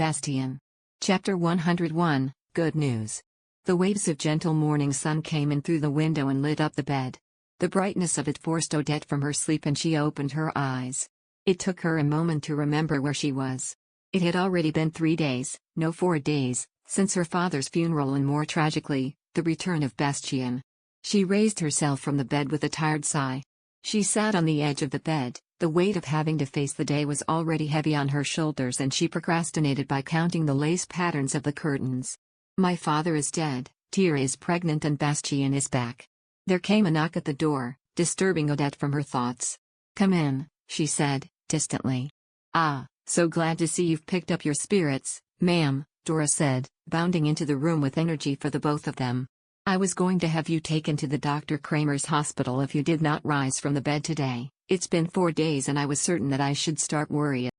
Bastian. Chapter 101, Good News. The waves of gentle morning sun came in through the window and lit up the bed. The brightness of it forced Odette from her sleep and she opened her eyes. It took her a moment to remember where she was. It had already been 3 days, no 4 days, since her father's funeral and more tragically, the return of Bastian. She raised herself from the bed with a tired sigh. She sat on the edge of the bed, the weight of having to face the day was already heavy on her shoulders and she procrastinated by counting the lace patterns of the curtains. My father is dead, Tira is pregnant and Bastian is back. There came a knock at the door, disturbing Odette from her thoughts. Come in, she said, distantly. Ah, so glad to see you've picked up your spirits, ma'am, Dora said, bounding into the room with energy for the both of them. I was going to have you taken to the Dr. Kramer's hospital if you did not rise from the bed today. It's been 4 days and I was certain that I should start worrying.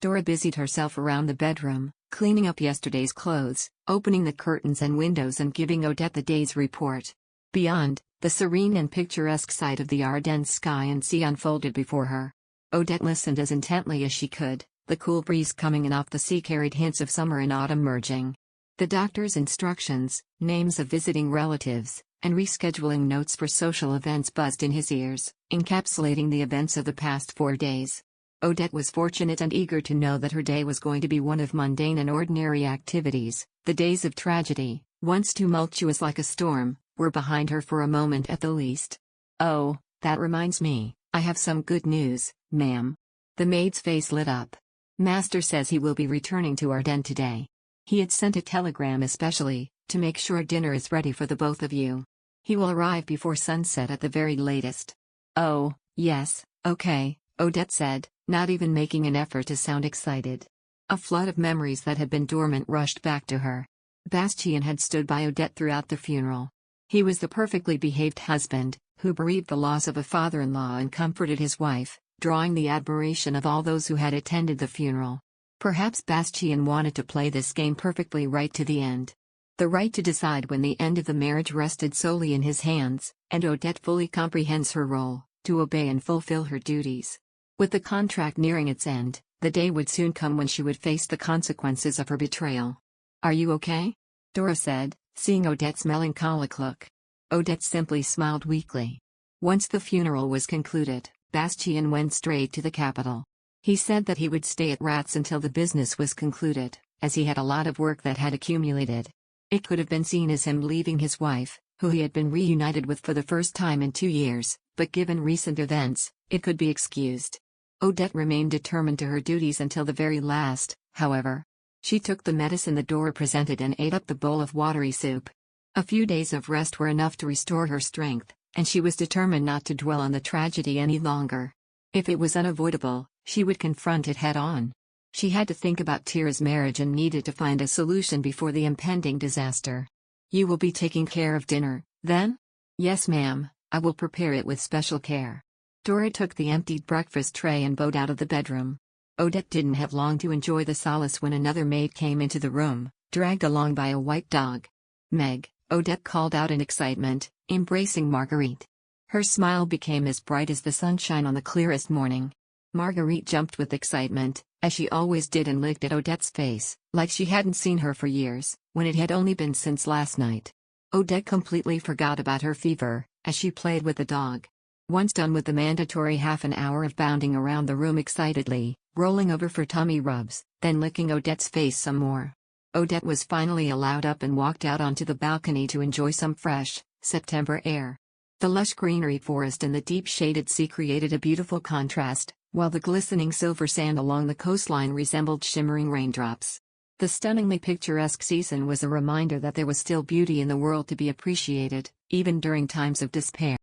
Dora busied herself around the bedroom, cleaning up yesterday's clothes, opening the curtains and windows and giving Odette the day's report. Beyond, the serene and picturesque sight of the Ardennes sky and sea unfolded before her. Odette listened as intently as she could, the cool breeze coming in off the sea carried hints of summer and autumn merging. The doctor's instructions, names of visiting relatives, and rescheduling notes for social events buzzed in his ears, encapsulating the events of the past 4 days. Odette was fortunate and eager to know that her day was going to be one of mundane and ordinary activities. The days of tragedy, once tumultuous like a storm, were behind her for a moment at the least. Oh, that reminds me, I have some good news, ma'am. The maid's face lit up. Master says he will be returning to Ardennes today. He had sent a telegram especially, to make sure dinner is ready for the both of you. He will arrive before sunset at the very latest. Oh, yes, okay, Odette said, not even making an effort to sound excited. A flood of memories that had been dormant rushed back to her. Bastian had stood by Odette throughout the funeral. He was the perfectly behaved husband, who bereaved the loss of a father-in-law and comforted his wife, drawing the admiration of all those who had attended the funeral. Perhaps Bastian wanted to play this game perfectly right to the end. The right to decide when the end of the marriage rested solely in his hands, and Odette fully comprehends her role, to obey and fulfill her duties. With the contract nearing its end, the day would soon come when she would face the consequences of her betrayal. Are you okay? Dora said, seeing Odette's melancholic look. Odette simply smiled weakly. Once the funeral was concluded, Bastian went straight to the capital. He said that he would stay at Rats until the business was concluded, as he had a lot of work that had accumulated. It could have been seen as him leaving his wife, who he had been reunited with for the first time in 2 years, but given recent events, it could be excused. Odette remained determined to her duties until the very last, however. She took the medicine the Dora presented and ate up the bowl of watery soup. A few days of rest were enough to restore her strength, and she was determined not to dwell on the tragedy any longer. If it was unavoidable, she would confront it head-on. She had to think about Tira's marriage and needed to find a solution before the impending disaster. You will be taking care of dinner, then? Yes, ma'am, I will prepare it with special care. Dora took the emptied breakfast tray and bowed out of the bedroom. Odette didn't have long to enjoy the solace when another maid came into the room, dragged along by a white dog. Meg, Odette called out in excitement, embracing Marguerite. Her smile became as bright as the sunshine on the clearest morning. Marguerite jumped with excitement, as she always did, and looked at Odette's face, like she hadn't seen her for years, when it had only been since last night. Odette completely forgot about her fever, as she played with the dog. Once done with the mandatory half an hour of bounding around the room excitedly, rolling over for tummy rubs, then licking Odette's face some more, Odette was finally allowed up and walked out onto the balcony to enjoy some fresh, September air. The lush greenery forest and the deep shaded sea created a beautiful contrast, while the glistening silver sand along the coastline resembled shimmering raindrops. The stunningly picturesque season was a reminder that there was still beauty in the world to be appreciated, even during times of despair.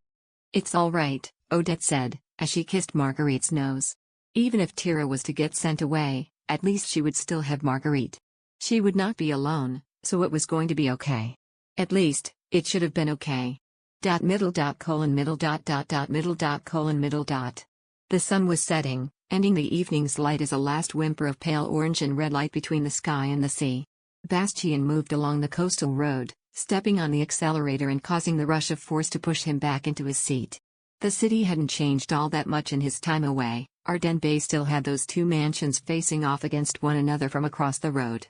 It's all right, Odette said, as she kissed Marguerite's nose. Even if Tira was to get sent away, at least she would still have Marguerite. She would not be alone, so it was going to be okay. At least, it should have been okay. Middle. The sun was setting, ending the evening's light as a last whimper of pale orange and red light between the sky and the sea. Bastian moved along the coastal road, stepping on the accelerator and causing the rush of force to push him back into his seat. The city hadn't changed all that much in his time away, Ardennes Bay still had those two mansions facing off against one another from across the road.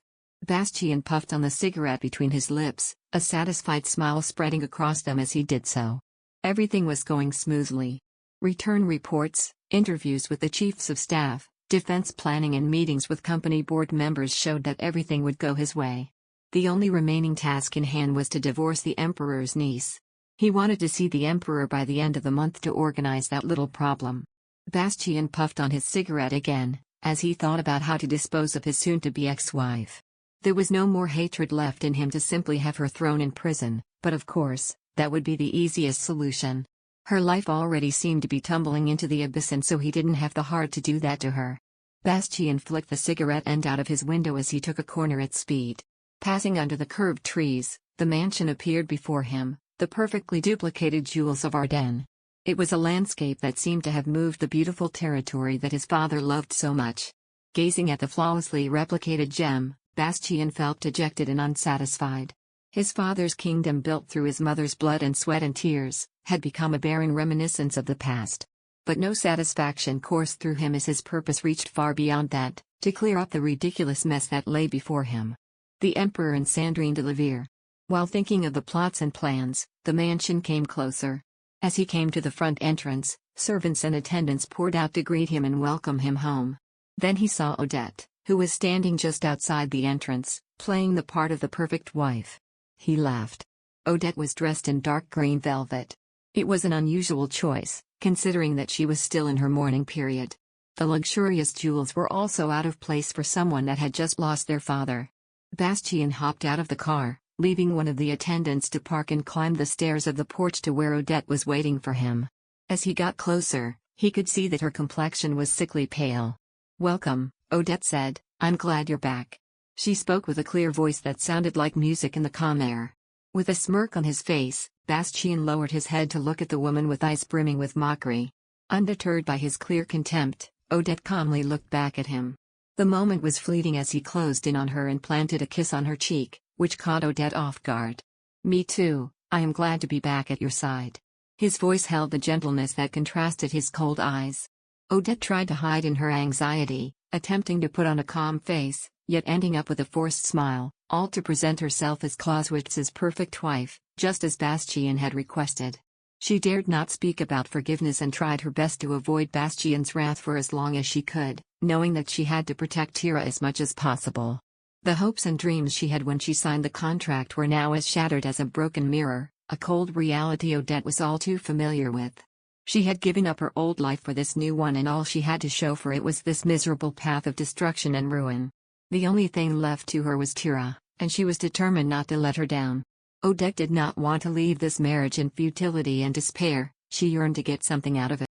Bastian puffed on the cigarette between his lips, a satisfied smile spreading across them as he did so. Everything was going smoothly. Return reports, interviews with the chiefs of staff, defense planning and meetings with company board members showed that everything would go his way. The only remaining task in hand was to divorce the emperor's niece. He wanted to see the emperor by the end of the month to organize that little problem. Bastian puffed on his cigarette again, as he thought about how to dispose of his soon-to-be ex-wife. There was no more hatred left in him to simply have her thrown in prison, but of course, that would be the easiest solution. Her life already seemed to be tumbling into the abyss, and so he didn't have the heart to do that to her. Bastian flicked the cigarette end out of his window as he took a corner at speed. Passing under the curved trees, the mansion appeared before him, the perfectly duplicated jewels of Ardennes. It was a landscape that seemed to have moved the beautiful territory that his father loved so much. Gazing at the flawlessly replicated gem, Bastian felt dejected and unsatisfied. His father's kingdom, built through his mother's blood and sweat and tears, had become a barren reminiscence of the past. But no satisfaction coursed through him as his purpose reached far beyond that, to clear up the ridiculous mess that lay before him. The Emperor and Sandrine de Levere. While thinking of the plots and plans, the mansion came closer. As he came to the front entrance, servants and attendants poured out to greet him and welcome him home. Then he saw Odette, who was standing just outside the entrance, playing the part of the perfect wife. He laughed. Odette was dressed in dark green velvet. It was an unusual choice, considering that she was still in her mourning period. The luxurious jewels were also out of place for someone that had just lost their father. Bastian hopped out of the car, leaving one of the attendants to park, and climbed the stairs of the porch to where Odette was waiting for him. As he got closer, he could see that her complexion was sickly pale. "Welcome," Odette said, "I'm glad you're back." She spoke with a clear voice that sounded like music in the calm air. With a smirk on his face, Bastian lowered his head to look at the woman with eyes brimming with mockery. Undeterred by his clear contempt, Odette calmly looked back at him. The moment was fleeting as he closed in on her and planted a kiss on her cheek, which caught Odette off guard. "Me too, I am glad to be back at your side." His voice held the gentleness that contrasted his cold eyes. Odette tried to hide in her anxiety, attempting to put on a calm face, yet ending up with a forced smile, all to present herself as Clauswitz's perfect wife, just as Bastian had requested. She dared not speak about forgiveness and tried her best to avoid Bastian's wrath for as long as she could, knowing that she had to protect Tira as much as possible. The hopes and dreams she had when she signed the contract were now as shattered as a broken mirror, a cold reality Odette was all too familiar with. She had given up her old life for this new one, and all she had to show for it was this miserable path of destruction and ruin. The only thing left to her was Tira, and she was determined not to let her down. Odette did not want to leave this marriage in futility and despair, she yearned to get something out of it.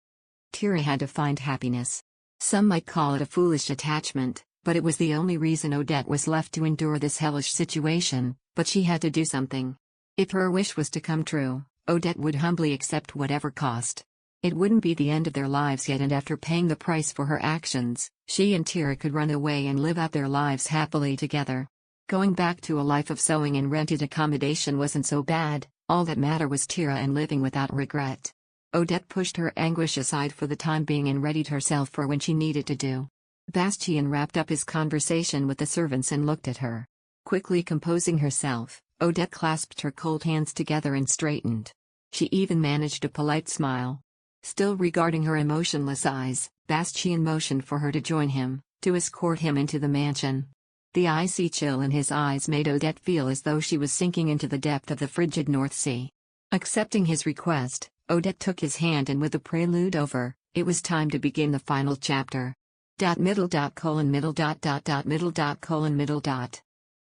Tira had to find happiness. Some might call it a foolish attachment, but it was the only reason Odette was left to endure this hellish situation, but she had to do something. If her wish was to come true, Odette would humbly accept whatever cost. It wouldn't be the end of their lives yet, and after paying the price for her actions, she and Tira could run away and live out their lives happily together. Going back to a life of sewing and rented accommodation wasn't so bad, all that mattered was Tira and living without regret. Odette pushed her anguish aside for the time being and readied herself for when she needed to do. Bastian wrapped up his conversation with the servants and looked at her. Quickly composing herself, Odette clasped her cold hands together and straightened. She even managed a polite smile. Still regarding her emotionless eyes, Bastian motioned for her to join him, to escort him into the mansion. The icy chill in his eyes made Odette feel as though she was sinking into the depth of the frigid North Sea. Accepting his request, Odette took his hand, and with the prelude over, it was time to begin the final chapter. Middle.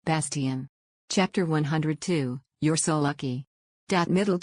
Bastian. Chapter 102, You're So Lucky. Middle.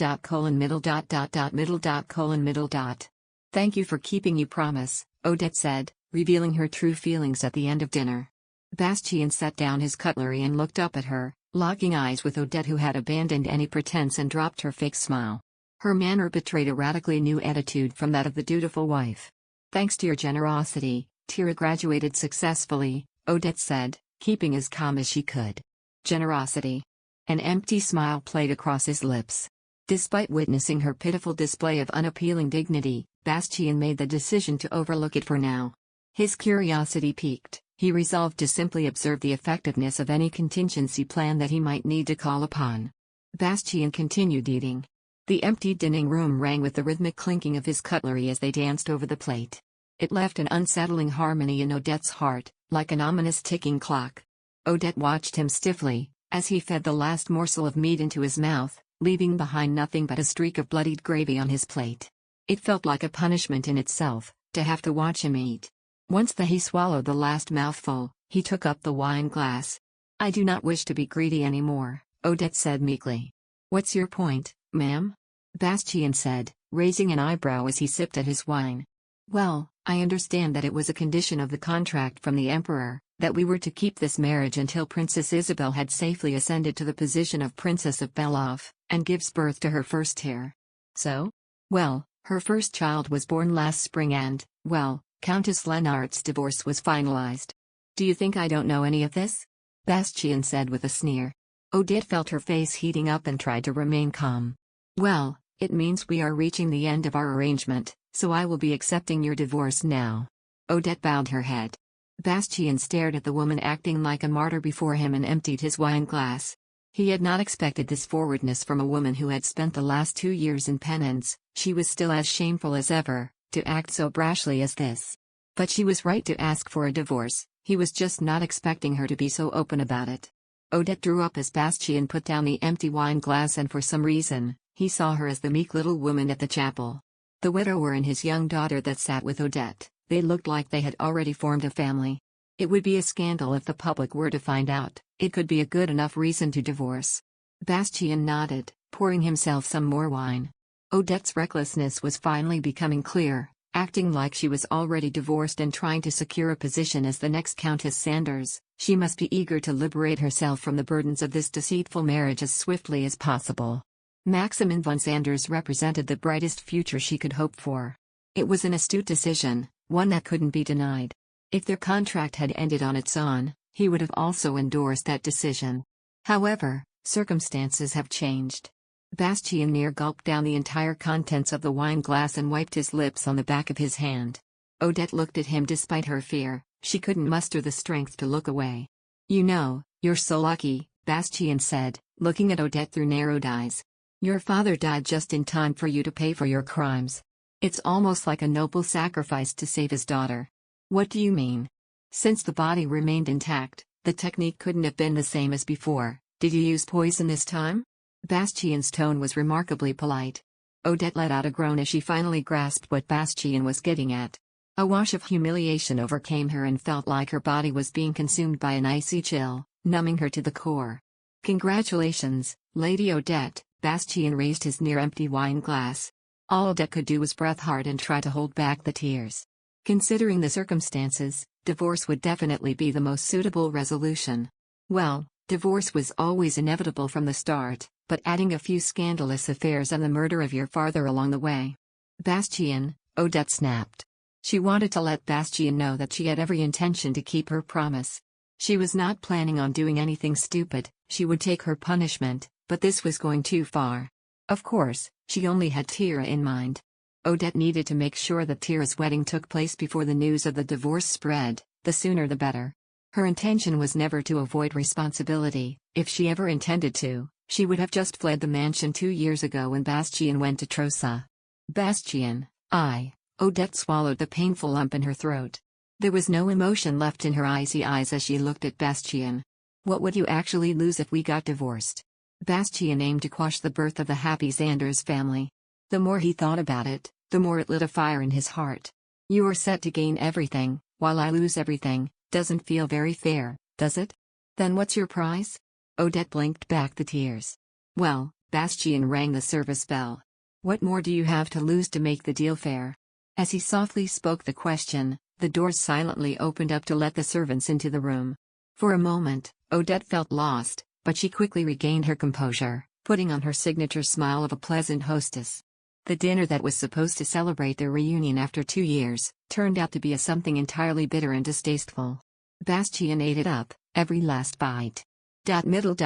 Thank you for keeping your promise, Odette said, revealing her true feelings at the end of dinner. Bastian set down his cutlery and looked up at her, locking eyes with Odette, who had abandoned any pretense and dropped her fake smile. Her manner betrayed a radically new attitude from that of the dutiful wife. "Thanks to your generosity, Tira graduated successfully," Odette said, keeping as calm as she could. Generosity. An empty smile played across his lips. Despite witnessing her pitiful display of unappealing dignity, Bastian made the decision to overlook it for now. His curiosity piqued, he resolved to simply observe the effectiveness of any contingency plan that he might need to call upon. Bastian continued eating. The empty dining room rang with the rhythmic clinking of his cutlery as they danced over the plate. It left an unsettling harmony in Odette's heart, like an ominous ticking clock. Odette watched him stiffly, as he fed the last morsel of meat into his mouth, leaving behind nothing but a streak of bloodied gravy on his plate. It felt like a punishment in itself, to have to watch him eat. Once he swallowed the last mouthful, he took up the wine glass. "I do not wish to be greedy anymore," Odette said meekly. "What's your point, ma'am?" Bastian said, raising an eyebrow as he sipped at his wine. "Well, I understand that it was a condition of the contract from the Emperor, that we were to keep this marriage until Princess Isabel had safely ascended to the position of Princess of Belov, and gives birth to her first heir. So? Well, her first child was born last spring and, well, Countess Lenart's divorce was finalized. Do you think I don't know any of this?" Bastian said with a sneer. Odette felt her face heating up and tried to remain calm. "Well, it means we are reaching the end of our arrangement, so I will be accepting your divorce now." Odette bowed her head. Bastian stared at the woman acting like a martyr before him and emptied his wine glass. He had not expected this forwardness from a woman who had spent the last 2 years in penance. She was still as shameful as ever, to act so brashly as this. But she was right to ask for a divorce, he was just not expecting her to be so open about it. Odette drew up as Bastian put down the empty wine glass, and for some reason, he saw her as the meek little woman at the chapel. The widower and his young daughter that sat with Odette, they looked like they had already formed a family. It would be a scandal if the public were to find out, it could be a good enough reason to divorce. Bastian nodded, pouring himself some more wine. Odette's recklessness was finally becoming clear, acting like she was already divorced and trying to secure a position as the next Countess Sanders. She must be eager to liberate herself from the burdens of this deceitful marriage as swiftly as possible. Maximin von Sanders represented the brightest future she could hope for. It was an astute decision, one that couldn't be denied. If their contract had ended on its own, he would have also endorsed that decision. However, circumstances have changed. Bastian near gulped down the entire contents of the wine glass and wiped his lips on the back of his hand. Odette looked at him despite her fear. She couldn't muster the strength to look away. "You know, you're so lucky," Bastian said, looking at Odette through narrowed eyes. "Your father died just in time for you to pay for your crimes. It's almost like a noble sacrifice to save his daughter." "What do you mean?" "Since the body remained intact, the technique couldn't have been the same as before. Did you use poison this time?" Bastian's tone was remarkably polite. Odette let out a groan as she finally grasped what Bastian was getting at. A wash of humiliation overcame her and felt like her body was being consumed by an icy chill, numbing her to the core. "Congratulations, Lady Odette," Bastian raised his near-empty wine glass. All Odette could do was breathe hard and try to hold back the tears. Considering the circumstances, divorce would definitely be the most suitable resolution. Well, divorce was always inevitable from the start, but adding a few scandalous affairs and the murder of your father along the way. "Bastian," Odette snapped. She wanted to let Bastian know that she had every intention to keep her promise. She was not planning on doing anything stupid, she would take her punishment, but this was going too far. Of course, she only had Tira in mind. Odette needed to make sure that Tira's wedding took place before the news of the divorce spread, the sooner the better. Her intention was never to avoid responsibility. If she ever intended to, she would have just fled the mansion 2 years ago when Bastian went to Trosa. "Bastian, Odette swallowed the painful lump in her throat. There was no emotion left in her icy eyes as she looked at Bastian. "What would you actually lose if we got divorced?" Bastian aimed to quash the birth of the happy Sanders family. The more he thought about it, the more it lit a fire in his heart. "You are set to gain everything, while I lose everything. Doesn't feel very fair, does it?" "Then what's your prize?" Odette blinked back the tears. "Well," Bastian rang the service bell. "What more do you have to lose to make the deal fair?" As he softly spoke the question, the doors silently opened up to let the servants into the room. For a moment, Odette felt lost, but she quickly regained her composure, putting on her signature smile of a pleasant hostess. The dinner that was supposed to celebrate their reunion after 2 years, turned out to be something entirely bitter and distasteful. Bastian ate it up, every last bite. Middle.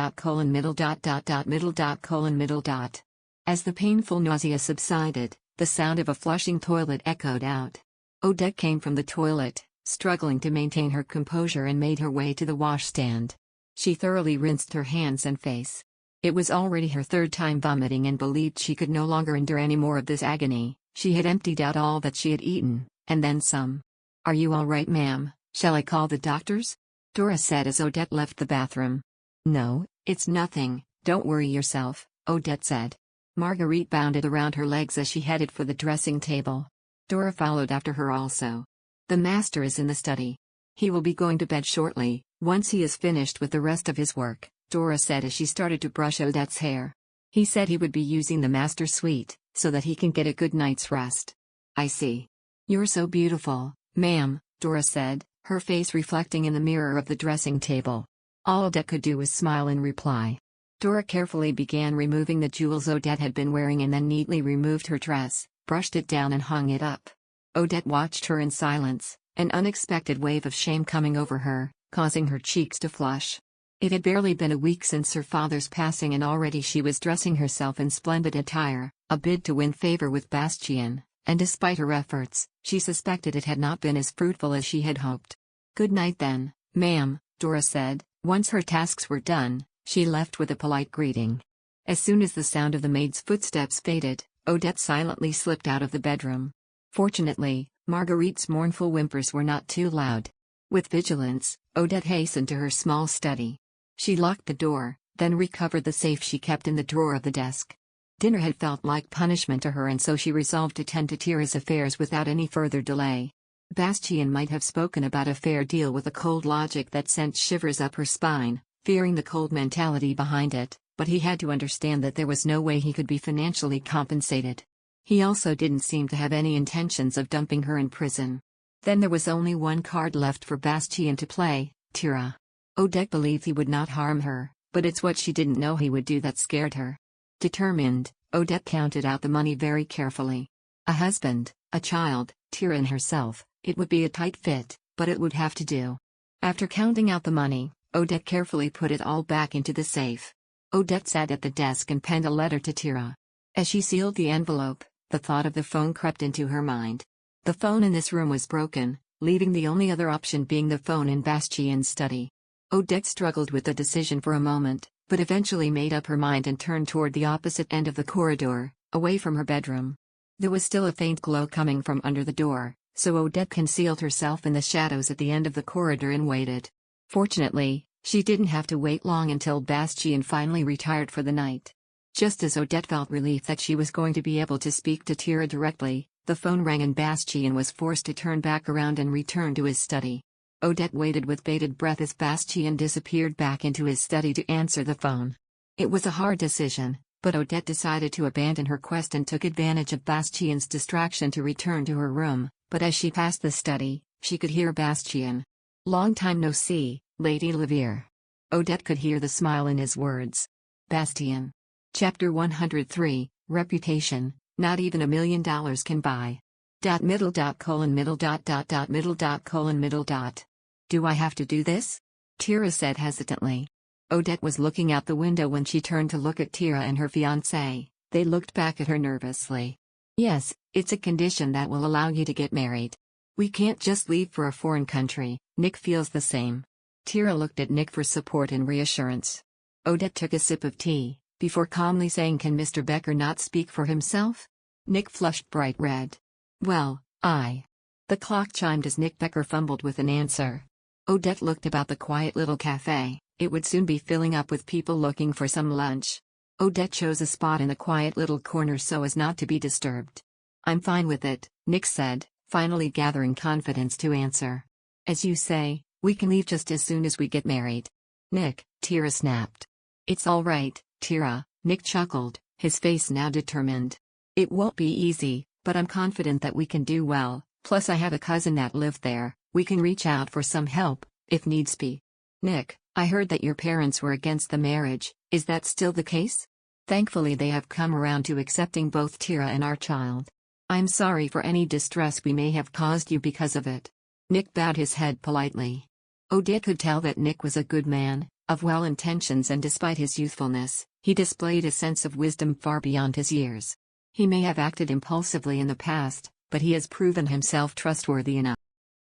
As the painful nausea subsided, The sound of a flushing toilet echoed out. Odette came from the toilet, struggling to maintain her composure, and made her way to the washstand. She thoroughly rinsed her hands and face. It was already her third time vomiting and believed she could no longer endure any more of this agony. She had emptied out all that she had eaten, and then some. "Are you all right, ma'am? Shall I call the doctors?" Dora said as Odette left the bathroom. "No, it's nothing, don't worry yourself," Odette said. Marguerite bounded around her legs as she headed for the dressing table. Dora followed after her also. "The master is in the study. He will be going to bed shortly, once he is finished with the rest of his work," Dora said as she started to brush Odette's hair. "He said he would be using the master suite, so that he can get a good night's rest." "I see. You're so beautiful, ma'am," Dora said, her face reflecting in the mirror of the dressing table. All Odette could do was smile in reply. Dora carefully began removing the jewels Odette had been wearing and then neatly removed her dress, brushed it down and hung it up. Odette watched her in silence, an unexpected wave of shame coming over her, causing her cheeks to flush. It had barely been a week since her father's passing and already she was dressing herself in splendid attire, a bid to win favor with Bastian, and despite her efforts, she suspected it had not been as fruitful as she had hoped. "Good night then, ma'am," Dora said. Once her tasks were done, she left with a polite greeting. As soon as the sound of the maid's footsteps faded, Odette silently slipped out of the bedroom. Fortunately, Marguerite's mournful whimpers were not too loud. With vigilance, Odette hastened to her small study. She locked the door, then recovered the safe she kept in the drawer of the desk. Dinner had felt like punishment to her, and so she resolved to tend to Tira's affairs without any further delay. Bastian might have spoken about a fair deal with a cold logic that sent shivers up her spine, fearing the cold mentality behind it, but he had to understand that there was no way he could be financially compensated. He also didn't seem to have any intentions of dumping her in prison. Then there was only one card left for Bastian to play, Tira. Odette believed he would not harm her, but it's what she didn't know he would do that scared her. Determined, Odette counted out the money very carefully. A husband, a child, Tira and herself, it would be a tight fit, but it would have to do. After counting out the money, Odette carefully put it all back into the safe. Odette sat at the desk and penned a letter to Tira. As she sealed the envelope, the thought of the phone crept into her mind. The phone in this room was broken, leaving the only other option being the phone in Bastian's study. Odette struggled with the decision for a moment, but eventually made up her mind and turned toward the opposite end of the corridor, away from her bedroom. There was still a faint glow coming from under the door, so Odette concealed herself in the shadows at the end of the corridor and waited. Fortunately, she didn't have to wait long until Bastian finally retired for the night. Just as Odette felt relief that she was going to be able to speak to Tira directly, the phone rang and Bastian was forced to turn back around and return to his study. Odette waited with bated breath as Bastian disappeared back into his study to answer the phone. It was a hard decision, but Odette decided to abandon her quest and took advantage of Bastian's distraction to return to her room, but as she passed the study, she could hear Bastian. "Long time no see, Lady Levere." Odette could hear the smile in his words. Bastian. Chapter 103, Reputation, Not Even $1 Million Can Buy. Middle. "Do I have to do this?" Tira said hesitantly. Odette was looking out the window when she turned to look at Tira and her fiancé. They looked back at her nervously. "Yes, it's a condition that will allow you to get married. We can't just leave for a foreign country. Nick feels the same." Tira looked at Nick for support and reassurance. Odette took a sip of tea, before calmly saying, "Can Mr. Becker not speak for himself?" Nick flushed bright red. "Well, The clock chimed as Nick Becker fumbled with an answer. Odette looked about the quiet little cafe. It would soon be filling up with people looking for some lunch. Odette chose a spot in the quiet little corner so as not to be disturbed. "I'm fine with it," Nick said, finally gathering confidence to answer. "As you say, we can leave just as soon as we get married." "Nick," Tira snapped. "It's all right, Tira," Nick chuckled, his face now determined. "It won't be easy, but I'm confident that we can do well, plus I have a cousin that lived there, we can reach out for some help, if needs be." "Nick, I heard that your parents were against the marriage, is that still the case?" "Thankfully they have come around to accepting both Tira and our child. I'm sorry for any distress we may have caused you because of it." Nick bowed his head politely. Odette could tell that Nick was a good man, of well intentions, and despite his youthfulness, he displayed a sense of wisdom far beyond his years. He may have acted impulsively in the past, but he has proven himself trustworthy enough.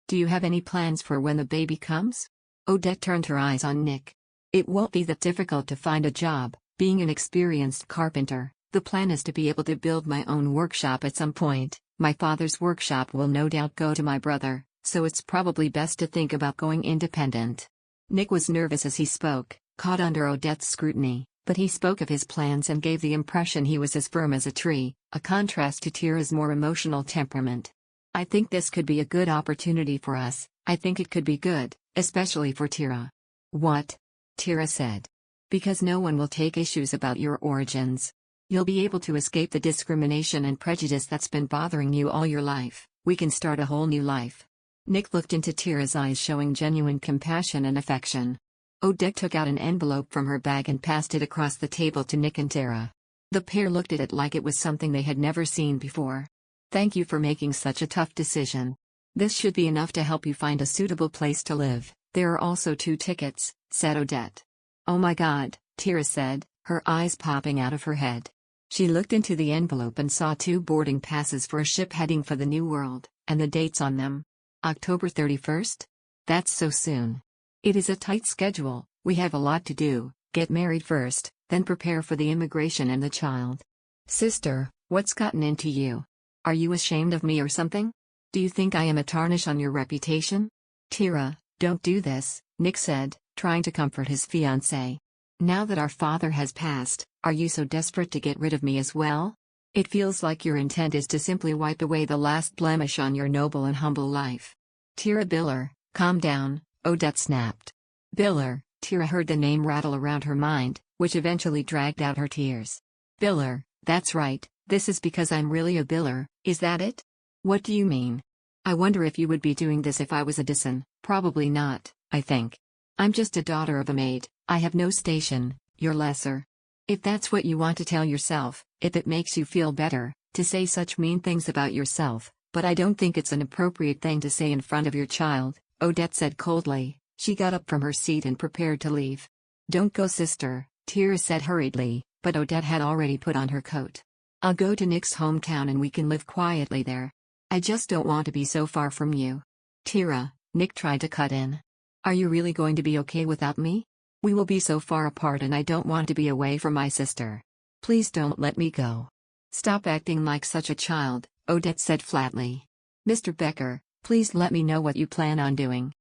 Do you have any plans for when the baby comes? Odette turned her eyes on Nick. It won't be that difficult to find a job, being an experienced carpenter. The plan is to be able to build my own workshop at some point. My father's workshop will no doubt go to my brother, so it's probably best to think about going independent. Nick was nervous as he spoke, caught under Odette's scrutiny, but he spoke of his plans and gave the impression he was as firm as a tree, a contrast to Tira's more emotional temperament. I think this could be a good opportunity for us. I think it could be good, especially for Tira. What? Tira said. Because no one will take issues about your origins. You'll be able to escape the discrimination and prejudice that's been bothering you all your life. We can start a whole new life. Nick looked into Tira's eyes, showing genuine compassion and affection. Odette took out an envelope from her bag and passed it across the table to Nick and Tira. The pair looked at it like it was something they had never seen before. Thank you for making such a tough decision. This should be enough to help you find a suitable place to live. There are also 2 tickets, said Odette. Oh my God, Tira said, her eyes popping out of her head. She looked into the envelope and saw 2 boarding passes for a ship heading for the New World, and the dates on them. October 31st? That's so soon. It is a tight schedule. We have a lot to do. Get married first, then prepare for the immigration and the child. Sister, what's gotten into you? Are you ashamed of me or something? Do you think I am a tarnish on your reputation? Tira, don't do this, Nick said, trying to comfort his fiancée. Now that our father has passed, are you so desperate to get rid of me as well? It feels like your intent is to simply wipe away the last blemish on your noble and humble life. Tira Biller, calm down, Odette snapped. Biller, Tira heard the name rattle around her mind, which eventually dragged out her tears. Biller, that's right, this is because I'm really a biller, is that it? What do you mean? I wonder if you would be doing this if I was a Diessen. Probably not, I think. I'm just a daughter of a maid, I have no station, you're lesser. If that's what you want to tell yourself, if it makes you feel better, to say such mean things about yourself, but I don't think it's an appropriate thing to say in front of your child, Odette said coldly. She got up from her seat and prepared to leave. Don't go, sister, Tira said hurriedly, but Odette had already put on her coat. I'll go to Nick's hometown and we can live quietly there. I just don't want to be so far from you. Tira, Nick tried to cut in. Are you really going to be okay without me? We will be so far apart and I don't want to be away from my sister. Please don't let me go. Stop acting like such a child, Odette said flatly. Mr. Becker, please let me know what you plan on doing.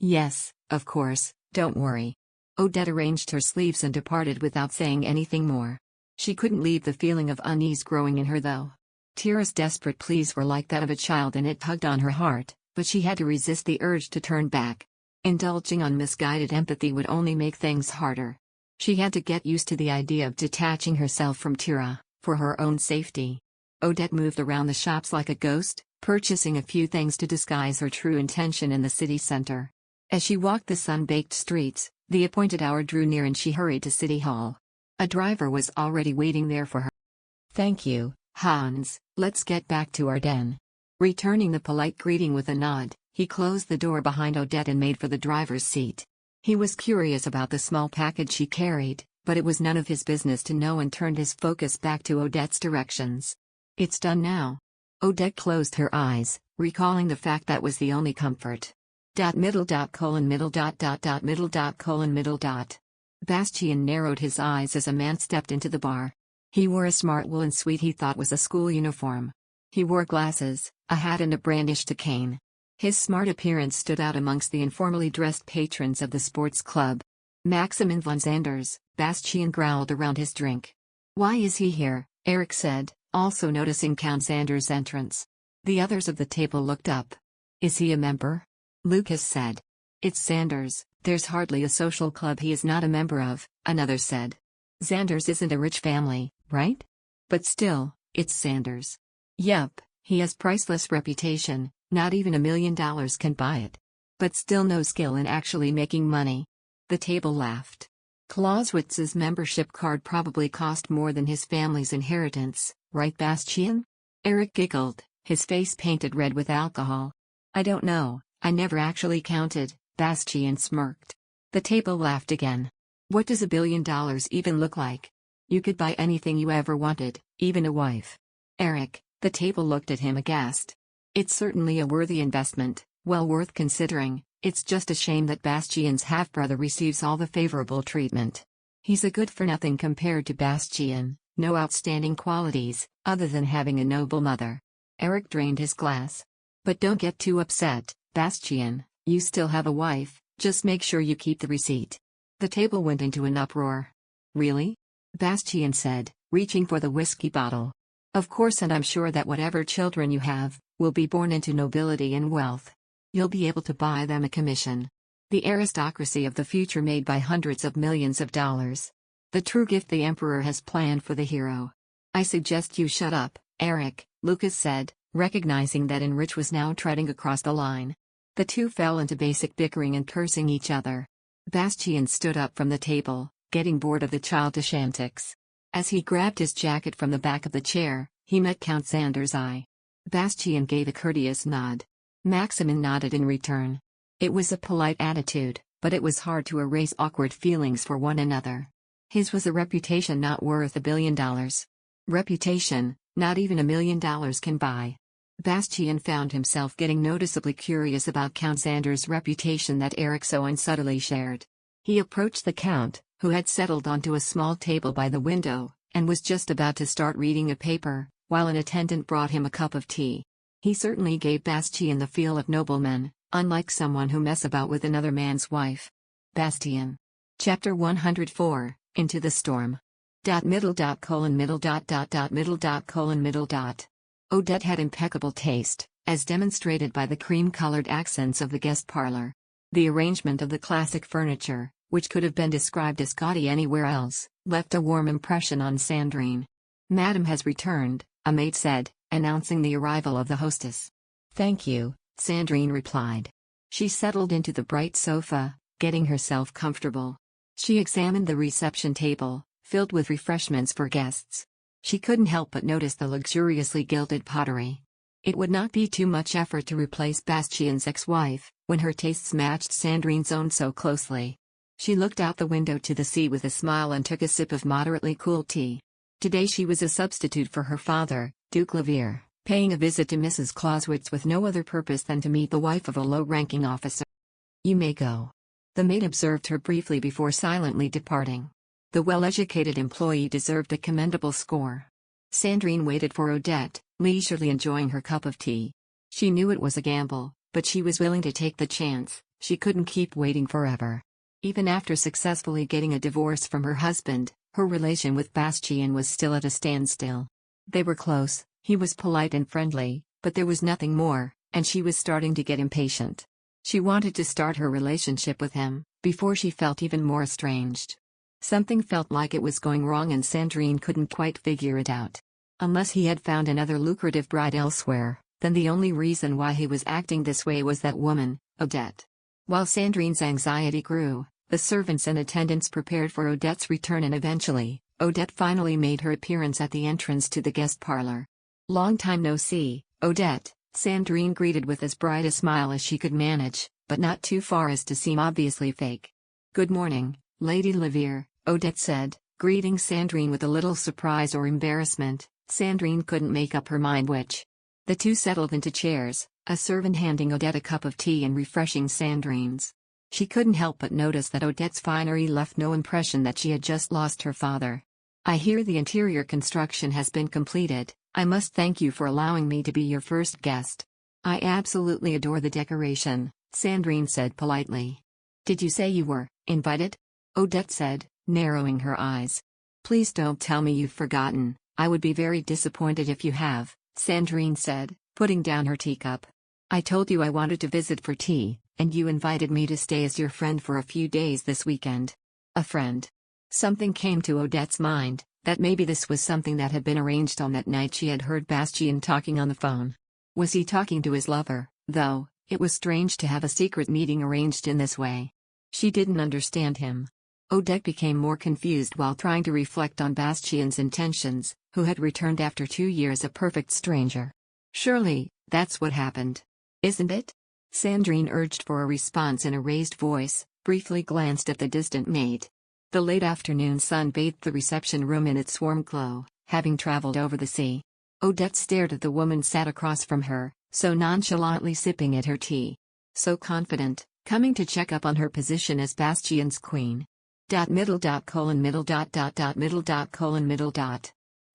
Yes, of course, don't worry. Odette arranged her sleeves and departed without saying anything more. She couldn't leave the feeling of unease growing in her though. Tira's desperate pleas were like that of a child and it tugged on her heart, but she had to resist the urge to turn back. Indulging on misguided empathy would only make things harder. She had to get used to the idea of detaching herself from Tira, for her own safety. Odette moved around the shops like a ghost, purchasing a few things to disguise her true intention in the city center. As she walked the sun-baked streets, the appointed hour drew near and she hurried to City Hall. A driver was already waiting there for her. Thank you, Hans, let's get back to our den. Returning the polite greeting with a nod, he closed the door behind Odette and made for the driver's seat. He was curious about the small package she carried, but it was none of his business to know and turned his focus back to Odette's directions. It's done now. Odette closed her eyes, recalling the fact that was the only comfort. Middle. Bastian narrowed his eyes as a man stepped into the bar. He wore a smart woolen suit he thought was a school uniform. He wore glasses, a hat and a brandished cane. His smart appearance stood out amongst the informally dressed patrons of the sports club. Maximin von Sanders, Bastian growled around his drink. Why is he here? Eric said, also noticing Count Sanders' entrance. The others of the table looked up. Is he a member? Lucas said. It's Sanders, there's hardly a social club he is not a member of, another said. Sanders isn't a rich family, right? But still, it's Sanders. Yup, he has priceless reputation, not even $1 million can buy it. But still no skill in actually making money. The table laughed. Clauswitz's membership card probably cost more than his family's inheritance, right Bastian? Eric giggled, his face painted red with alcohol. I don't know, I never actually counted, Bastian smirked. The table laughed again. What does $1 billion even look like? You could buy anything you ever wanted, even a wife. Eric, the table looked at him aghast. It's certainly a worthy investment, well worth considering. It's just a shame that Bastian's half-brother receives all the favorable treatment. He's a good-for-nothing compared to Bastian, no outstanding qualities, other than having a noble mother. Eric drained his glass. But don't get too upset, Bastian, you still have a wife, just make sure you keep the receipt. The table went into an uproar. Really? Bastian said, reaching for the whiskey bottle. Of course, and I'm sure that whatever children you have, will be born into nobility and wealth. You'll be able to buy them a commission. The aristocracy of the future made by hundreds of millions of dollars. The true gift the Emperor has planned for the hero. I suggest you shut up, Eric, Lucas said, recognizing that Enrich was now treading across the line. The two fell into basic bickering and cursing each other. Bastian stood up from the table, getting bored of the childish antics. As he grabbed his jacket from the back of the chair, he met Count Xander's eye. Bastian gave a courteous nod. Maximin nodded in return. It was a polite attitude, but it was hard to erase awkward feelings for one another. His was a reputation not worth $1 billion. Reputation, not even $1 million can buy. Bastian found himself getting noticeably curious about Count Xander's reputation that Eric so unsubtly shared. He approached the Count, who had settled onto a small table by the window, and was just about to start reading a paper, while an attendant brought him a cup of tea. He certainly gave Bastian the feel of nobleman, unlike someone who mess about with another man's wife. Bastian. Chapter 104, Into the Storm. Middle. Odette had impeccable taste, as demonstrated by the cream-colored accents of the guest parlor. The arrangement of the classic furniture, which could have been described as gaudy anywhere else, left a warm impression on Sandrine. "Madam has returned," a maid said, announcing the arrival of the hostess. "Thank you," Sandrine replied. She settled into the bright sofa, getting herself comfortable. She examined the reception table, filled with refreshments for guests. She couldn't help but notice the luxuriously gilded pottery. It would not be too much effort to replace Bastian's ex-wife, when her tastes matched Sandrine's own so closely. She looked out the window to the sea with a smile and took a sip of moderately cool tea. Today she was a substitute for her father, Duke Levier, paying a visit to Mrs. Clauswitz with no other purpose than to meet the wife of a low-ranking officer. "You may go." The maid observed her briefly before silently departing. The well-educated employee deserved a commendable score. Sandrine waited for Odette, leisurely enjoying her cup of tea. She knew it was a gamble, but she was willing to take the chance. She couldn't keep waiting forever. Even after successfully getting a divorce from her husband, her relation with Bastian was still at a standstill. They were close, he was polite and friendly, but there was nothing more, and she was starting to get impatient. She wanted to start her relationship with him, before she felt even more estranged. Something felt like it was going wrong and Sandrine couldn't quite figure it out. Unless he had found another lucrative bride elsewhere, then the only reason why he was acting this way was that woman, Odette. While Sandrine's anxiety grew, the servants and attendants prepared for Odette's return and eventually, Odette finally made her appearance at the entrance to the guest parlor. "Long time no see, Odette," Sandrine greeted with as bright a smile as she could manage, but not too far as to seem obviously fake. "Good morning, Lady Levier," Odette said, greeting Sandrine with a little surprise or embarrassment. Sandrine couldn't make up her mind which. The two settled into chairs, a servant handing Odette a cup of tea and refreshing Sandrine's. She couldn't help but notice that Odette's finery left no impression that she had just lost her father. "I hear the interior construction has been completed. I must thank you for allowing me to be your first guest." "I absolutely adore the decoration," Sandrine said politely. "Did you say you were invited?" Odette said, narrowing her eyes. "Please don't tell me you've forgotten. I would be very disappointed if you have," Sandrine said, putting down her teacup. "I told you I wanted to visit for tea, and you invited me to stay as your friend for a few days this weekend." A friend. Something came to Odette's mind, that maybe this was something that had been arranged on that night she had heard Bastian talking on the phone. Was he talking to his lover, though? It was strange to have a secret meeting arranged in this way. She didn't understand him. Odette became more confused while trying to reflect on Bastian's intentions, who had returned after 2 years a perfect stranger. "Surely, that's what happened. Isn't it?" Sandrine urged for a response in a raised voice, briefly glanced at the distant maid. The late afternoon sun bathed the reception room in its warm glow, having traveled over the sea. Odette stared at the woman sat across from her, so nonchalantly sipping at her tea. So confident, coming to check up on her position as Bastian's queen. Middle.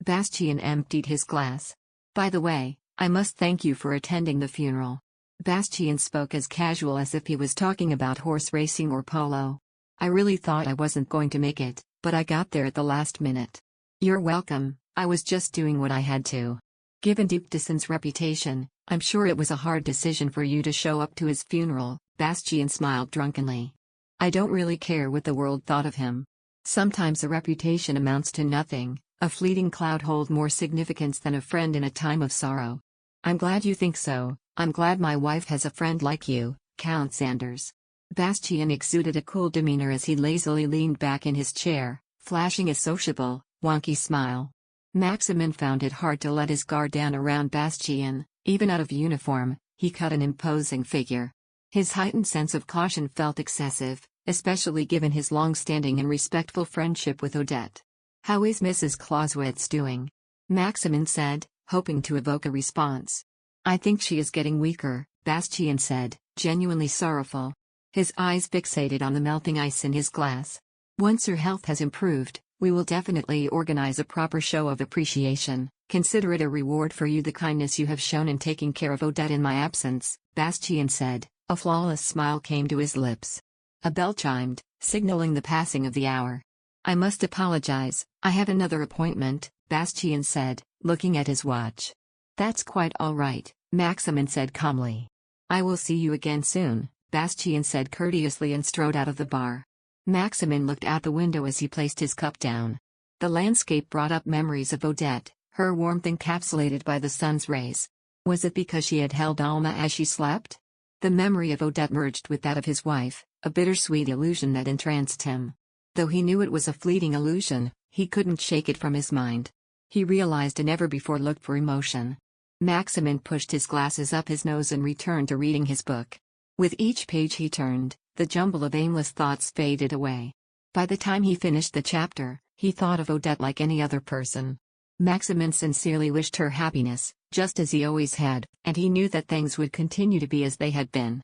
Bastian emptied his glass. By the way, I must thank you for attending the funeral. Bastian spoke as casual as if he was talking about horse racing or polo. I really thought I wasn't going to make it, but I got there at the last minute. You're welcome, I was just doing what I had to. Given Duke Diessen's reputation, I'm sure it was a hard decision for you to show up to his funeral, Bastian smiled drunkenly. I don't really care what the world thought of him. Sometimes a reputation amounts to nothing, a fleeting cloud holds more significance than a friend in a time of sorrow. I'm glad you think so, I'm glad my wife has a friend like you, Count Sanders. Bastian exuded a cool demeanor as he lazily leaned back in his chair, flashing a sociable, wonky smile. Maximin found it hard to let his guard down around Bastian. Even out of uniform, he cut an imposing figure. His heightened sense of caution felt excessive, especially given his long-standing and respectful friendship with Odette. How is Mrs. Clauswitz doing? Maximin said, hoping to evoke a response. I think she is getting weaker, Bastian said, genuinely sorrowful. His eyes fixated on the melting ice in his glass. Once her health has improved, we will definitely organize a proper show of appreciation. Consider it a reward for you the kindness you have shown in taking care of Odette in my absence, Bastian said. A flawless smile came to his lips. A bell chimed, signaling the passing of the hour. I must apologize, I have another appointment, Bastian said, looking at his watch. That's quite all right, Maximin said calmly. I will see you again soon, Bastian said courteously and strode out of the bar. Maximin looked out the window as he placed his cup down. The landscape brought up memories of Odette, her warmth encapsulated by the sun's rays. Was it because she had held Alma as she slept? The memory of Odette merged with that of his wife, a bittersweet illusion that entranced him. Though he knew it was a fleeting illusion, he couldn't shake it from his mind. He realized a never-before-looked for emotion. Maximin pushed his glasses up his nose and returned to reading his book. With each page he turned, the jumble of aimless thoughts faded away. By the time he finished the chapter, he thought of Odette like any other person. Maximin sincerely wished her happiness, just as he always had, and he knew that things would continue to be as they had been.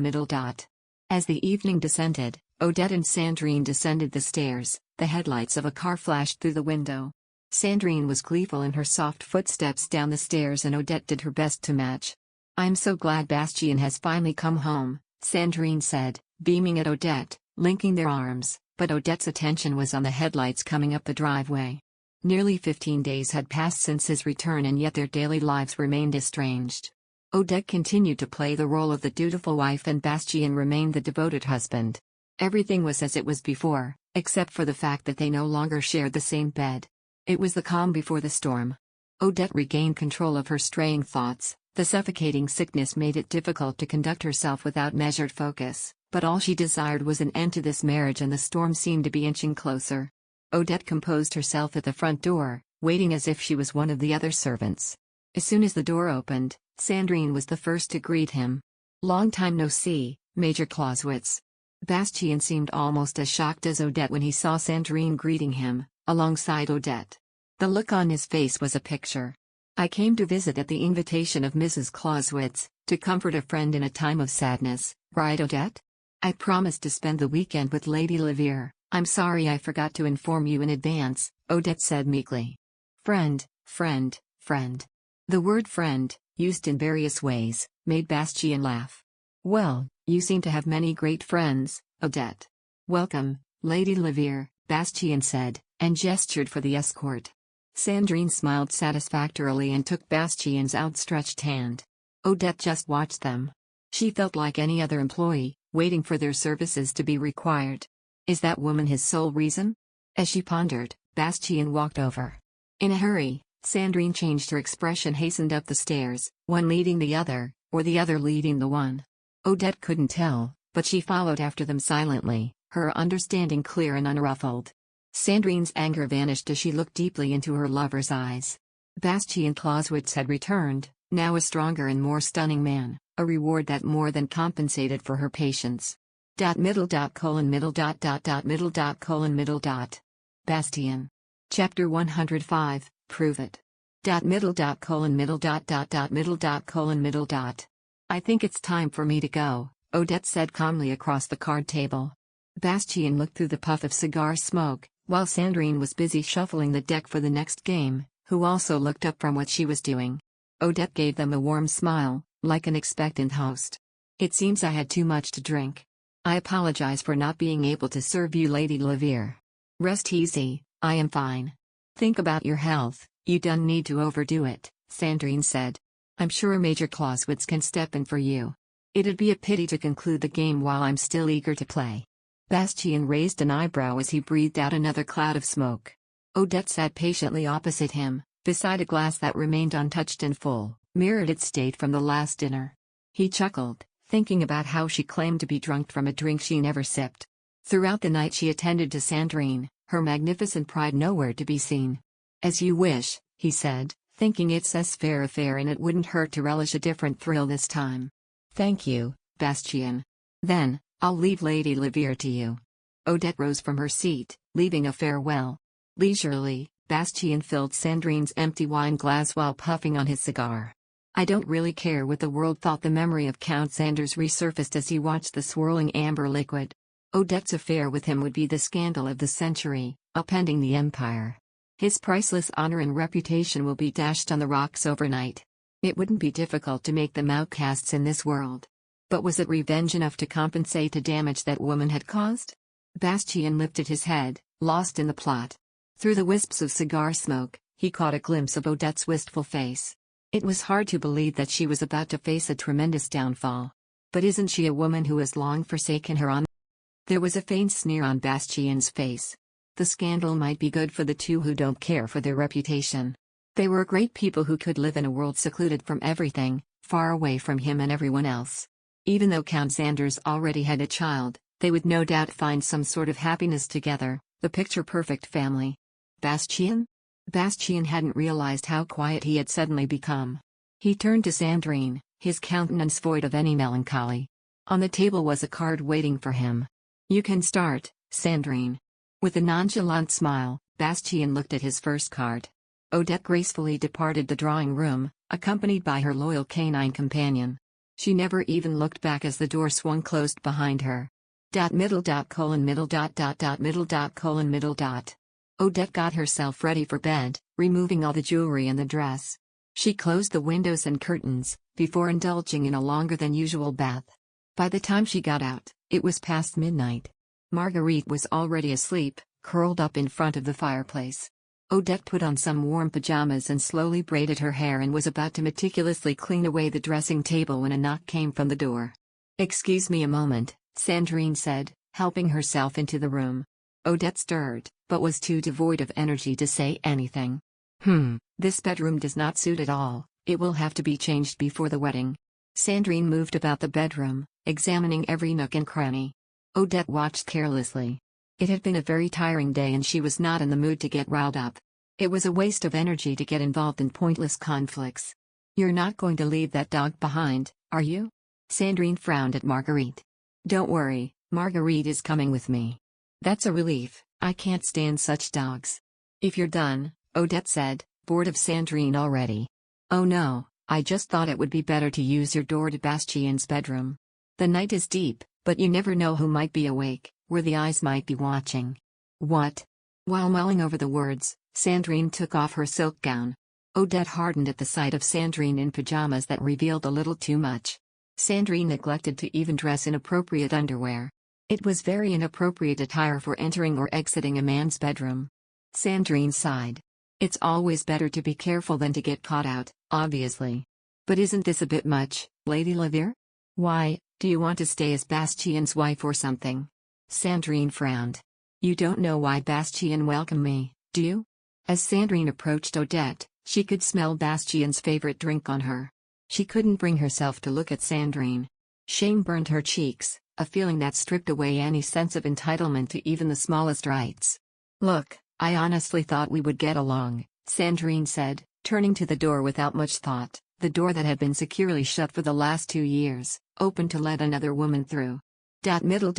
Middle. As the evening descended, Odette and Sandrine descended the stairs. The headlights of a car flashed through the window. Sandrine was gleeful in her soft footsteps down the stairs and Odette did her best to match. I'm so glad Bastian has finally come home, Sandrine said, beaming at Odette, linking their arms, but Odette's attention was on the headlights coming up the driveway. Nearly 15 days had passed since his return and yet their daily lives remained estranged. Odette continued to play the role of the dutiful wife and Bastian remained the devoted husband. Everything was as it was before, except for the fact that they no longer shared the same bed. It was the calm before the storm. Odette regained control of her straying thoughts. The suffocating sickness made it difficult to conduct herself without measured focus, but all she desired was an end to this marriage and the storm seemed to be inching closer. Odette composed herself at the front door, waiting as if she was one of the other servants. As soon as the door opened, Sandrine was the first to greet him. Long time no see, Major Clauswitz. Bastian seemed almost as shocked as Odette when he saw Sandrine greeting him, alongside Odette. The look on his face was a picture. I came to visit at the invitation of Mrs. Clauswitz, to comfort a friend in a time of sadness, right Odette? I promised to spend the weekend with Lady Levier. I'm sorry I forgot to inform you in advance, Odette said meekly. Friend. The word friend, used in various ways, made Bastian laugh. Well, you seem to have many great friends, Odette. Welcome, Lady Levier, Bastian said, and gestured for the escort. Sandrine smiled satisfactorily and took Bastian's outstretched hand. Odette just watched them. She felt like any other employee, waiting for their services to be required. Is that woman his sole reason? As she pondered, Bastian walked over. In a hurry, Sandrine changed her expression, hastened up the stairs, one leading the other, or the other leading the one. Odette couldn't tell, but she followed after them silently, her understanding clear and unruffled. Sandrine's anger vanished as she looked deeply into her lover's eyes. Bastian Clauswitz had returned, now a stronger and more stunning man, a reward that more than compensated for her patience. Middle dot colon middle dot middle dot colon middle dot. Bastian. Chapter 105, Prove It. Middle dot colon middle dot middle dot colon middle dot. I think it's time for me to go, Odette said calmly across the card table. Bastian looked through the puff of cigar smoke, while Sandrine was busy shuffling the deck for the next game, who also looked up from what she was doing. Odette gave them a warm smile, like an expectant host. It seems I had too much to drink. I apologize for not being able to serve you, Lady Levere. Rest easy, I am fine. Think about your health, you don't need to overdo it, Sandrine said. I'm sure Major Clauswitz can step in for you. It'd be a pity to conclude the game while I'm still eager to play. Bastian raised an eyebrow as he breathed out another cloud of smoke. Odette sat patiently opposite him, beside a glass that remained untouched and full, mirrored its state from the last dinner. He chuckled, thinking about how she claimed to be drunk from a drink she never sipped. Throughout the night she attended to Sandrine, her magnificent pride nowhere to be seen. As you wish, he said, thinking it's as fair affair and it wouldn't hurt to relish a different thrill this time. Thank you, Bastian. Then, I'll leave Lady Levere to you. Odette rose from her seat, leaving a farewell. Leisurely, Bastian filled Sandrine's empty wine glass while puffing on his cigar. I don't really care what the world thought. The memory of Count Sanders resurfaced as he watched the swirling amber liquid. Odette's affair with him would be the scandal of the century, upending the empire. His priceless honor and reputation will be dashed on the rocks overnight. It wouldn't be difficult to make them outcasts in this world. But was it revenge enough to compensate the damage that woman had caused? Bastian lifted his head, lost in the plot. Through the wisps of cigar smoke, he caught a glimpse of Odette's wistful face. It was hard to believe that she was about to face a tremendous downfall. But isn't she a woman who has long forsaken her honor? There was a faint sneer on Bastian's face. The scandal might be good for the two who don't care for their reputation. They were great people who could live in a world secluded from everything, far away from him and everyone else. Even though Count Sanders already had a child, they would no doubt find some sort of happiness together, the picture-perfect family. Bastian? Bastian hadn't realized how quiet he had suddenly become. He turned to Sandrine, his countenance void of any melancholy. On the table was a card waiting for him. You can start, Sandrine. With a nonchalant smile, Bastian looked at his first card. Odette gracefully departed the drawing room, accompanied by her loyal canine companion. She never even looked back as the door swung closed behind her. Middle dot colon middle dot middle dot colon middle dot. Odette got herself ready for bed, removing all the jewelry and the dress. She closed the windows and curtains, before indulging in a longer than usual bath. By the time she got out, it was past midnight. Marguerite was already asleep, curled up in front of the fireplace. Odette put on some warm pajamas and slowly braided her hair and was about to meticulously clean away the dressing table when a knock came from the door. Excuse me a moment, Sandrine said, helping herself into the room. Odette stirred, but was too devoid of energy to say anything. This bedroom does not suit at all, it will have to be changed before the wedding. Sandrine moved about the bedroom, examining every nook and cranny. Odette watched carelessly. It had been a very tiring day and she was not in the mood to get riled up. It was a waste of energy to get involved in pointless conflicts. You're not going to leave that dog behind, are you? Sandrine frowned at Marguerite. Don't worry, Marguerite is coming with me. That's a relief, I can't stand such dogs. If you're done, Odette said, bored of Sandrine already. Oh no, I just thought it would be better to use your door to Bastian's bedroom. The night is deep, but you never know who might be awake, where the eyes might be watching. What? While mulling over the words, Sandrine took off her silk gown. Odette hardened at the sight of Sandrine in pajamas that revealed a little too much. Sandrine neglected to even dress in appropriate underwear. It was very inappropriate attire for entering or exiting a man's bedroom. Sandrine sighed. It's always better to be careful than to get caught out, obviously. But isn't this a bit much, Lady Levere? Why, do you want to stay as Bastian's wife or something? Sandrine frowned. You don't know why Bastian welcomed me, do you? As Sandrine approached Odette, she could smell Bastian's favorite drink on her. She couldn't bring herself to look at Sandrine. Shame burned her cheeks, a feeling that stripped away any sense of entitlement to even the smallest rights. Look, I honestly thought we would get along, Sandrine said, turning to the door without much thought, the door that had been securely shut for the last 2 years, open to let another woman through. Middle.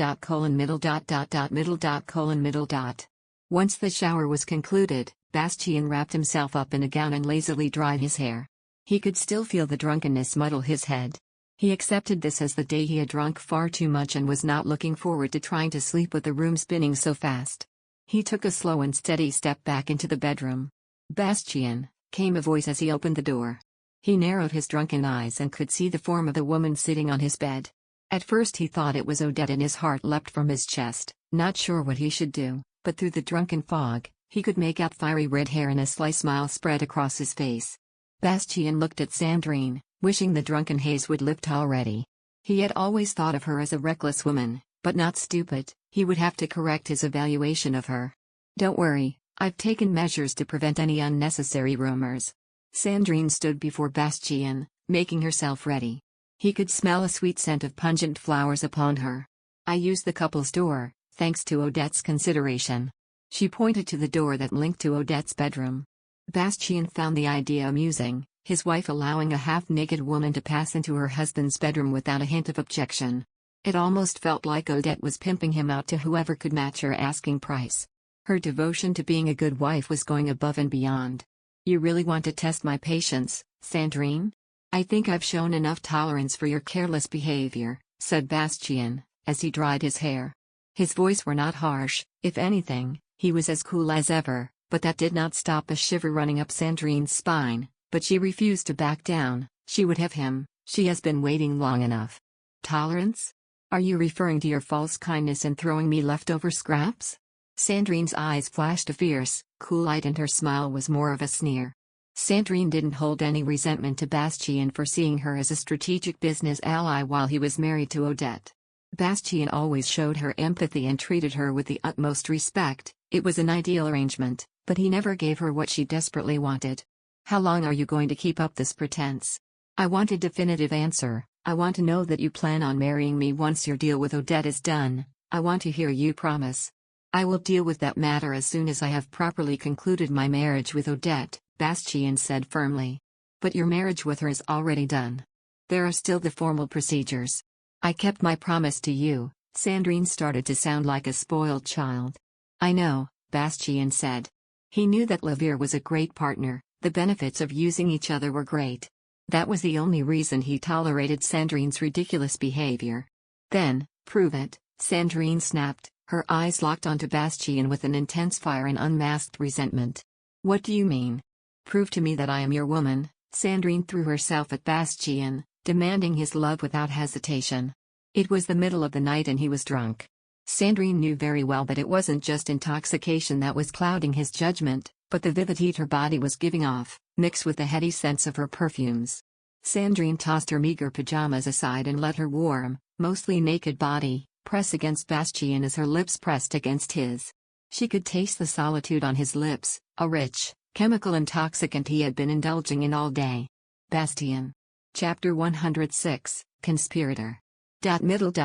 Once the shower was concluded, Bastian wrapped himself up in a gown and lazily dried his hair. He could still feel the drunkenness muddle his head. He accepted this as the day he had drunk far too much and was not looking forward to trying to sleep with the room spinning so fast. He took a slow and steady step back into the bedroom. "Bastian," came a voice as he opened the door. He narrowed his drunken eyes and could see the form of the woman sitting on his bed. At first he thought it was Odette and his heart leapt from his chest, not sure what he should do, but through the drunken fog, he could make out fiery red hair and a sly smile spread across his face. Bastian looked at Sandrine, wishing the drunken haze would lift already. He had always thought of her as a reckless woman, but not stupid. He would have to correct his evaluation of her. "Don't worry, I've taken measures to prevent any unnecessary rumors." Sandrine stood before Bastian, making herself ready. He could smell a sweet scent of pungent flowers upon her. "I used the couple's door, thanks to Odette's consideration." She pointed to the door that linked to Odette's bedroom. Bastian found the idea amusing, his wife allowing a half-naked woman to pass into her husband's bedroom without a hint of objection. It almost felt like Odette was pimping him out to whoever could match her asking price. Her devotion to being a good wife was going above and beyond. "You really want to test my patience, Sandrine? I think I've shown enough tolerance for your careless behavior," said Bastian, as he dried his hair. His voice were not harsh, if anything, he was as cool as ever, but that did not stop a shiver running up Sandrine's spine. But she refused to back down. She would have him. She has been waiting long enough. "Tolerance? Are you referring to your false kindness in throwing me leftover scraps?" Sandrine's eyes flashed a fierce, cool light and her smile was more of a sneer. Sandrine didn't hold any resentment to Bastian for seeing her as a strategic business ally while he was married to Odette. Bastian always showed her empathy and treated her with the utmost respect. It was an ideal arrangement, but he never gave her what she desperately wanted. "How long are you going to keep up this pretense? I want a definitive answer. I want to know that you plan on marrying me once your deal with Odette is done. I want to hear you promise." "I will deal with that matter as soon as I have properly concluded my marriage with Odette," Bastian said firmly. "But your marriage with her is already done. There are still the formal procedures." "I kept my promise to you." Sandrine started to sound like a spoiled child. "I know," Bastian said. He knew that Levere was a great partner. The benefits of using each other were great. That was the only reason he tolerated Sandrine's ridiculous behavior. "Then, prove it," Sandrine snapped, her eyes locked onto Bastian with an intense fire and unmasked resentment. "What do you mean? Prove to me that I am your woman." Sandrine threw herself at Bastian, demanding his love without hesitation. It was the middle of the night and he was drunk. Sandrine knew very well that it wasn't just intoxication that was clouding his judgment, but the vivid heat her body was giving off, mixed with the heady scents of her perfumes. Sandrine tossed her meager pajamas aside and let her warm, mostly naked body press against Bastian as her lips pressed against his. She could taste the solitude on his lips, a rich, chemical intoxicant he had been indulging in all day. Bastian. Chapter 106, Conspirator. Middle.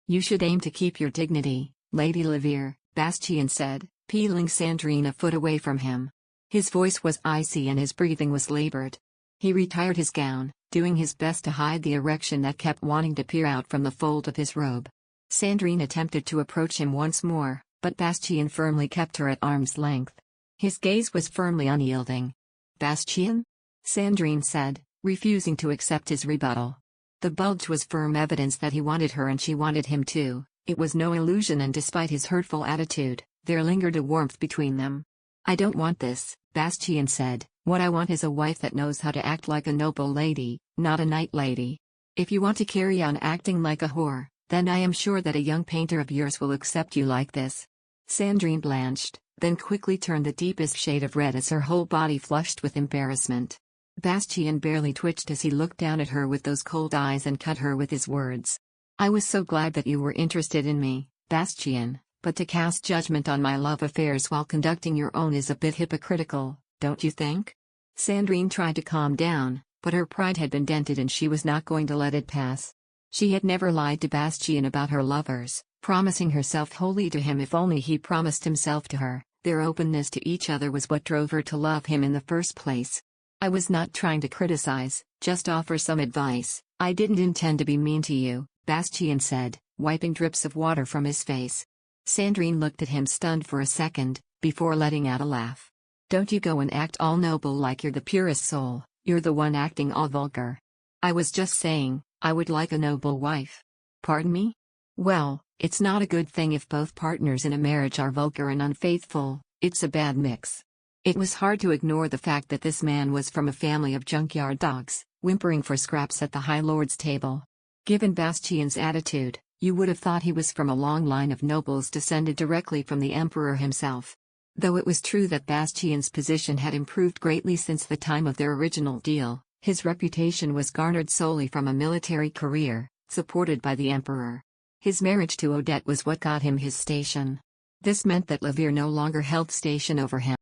"You should aim to keep your dignity, Lady Levere," Bastian said, peeling Sandrine a foot away from him. His voice was icy and his breathing was labored. He retired his gown, doing his best to hide the erection that kept wanting to peer out from the fold of his robe. Sandrine attempted to approach him once more, but Bastian firmly kept her at arm's length. His gaze was firmly unyielding. "Bastian?" Sandrine said, refusing to accept his rebuttal. The bulge was firm evidence that he wanted her and she wanted him too. It was no illusion, and despite his hurtful attitude, there lingered a warmth between them. "I don't want this," Bastian said. "What I want is a wife that knows how to act like a noble lady, not a night lady. If you want to carry on acting like a whore, then I am sure that a young painter of yours will accept you like this." Sandrine blanched, then quickly turned the deepest shade of red as her whole body flushed with embarrassment. Bastian barely twitched as he looked down at her with those cold eyes and cut her with his words. "I was so glad that you were interested in me, Bastian, but to cast judgment on my love affairs while conducting your own is a bit hypocritical, don't you think?" Sandrine tried to calm down, but her pride had been dented and she was not going to let it pass. She had never lied to Bastian about her lovers, promising herself wholly to him if only he promised himself to her. Their openness to each other was what drove her to love him in the first place. "I was not trying to criticize, just offer some advice," I didn't intend to be mean to you, Bastian said, wiping drips of water from his face. Sandrine looked at him stunned for a second, before letting out a laugh. Don't you go and act all noble like you're the purest soul, you're the one acting all vulgar. I was just saying, I would like a noble wife. Pardon me? Well, it's not a good thing if both partners in a marriage are vulgar and unfaithful, it's a bad mix. It was hard to ignore the fact that this man was from a family of junkyard dogs, whimpering for scraps at the High Lord's table. Given Bastian's attitude, you would have thought he was from a long line of nobles descended directly from the emperor himself. Though it was true that Bastian's position had improved greatly since the time of their original deal, his reputation was garnered solely from a military career, supported by the emperor. His marriage to Odette was what got him his station. This meant that Levere no longer held station over him.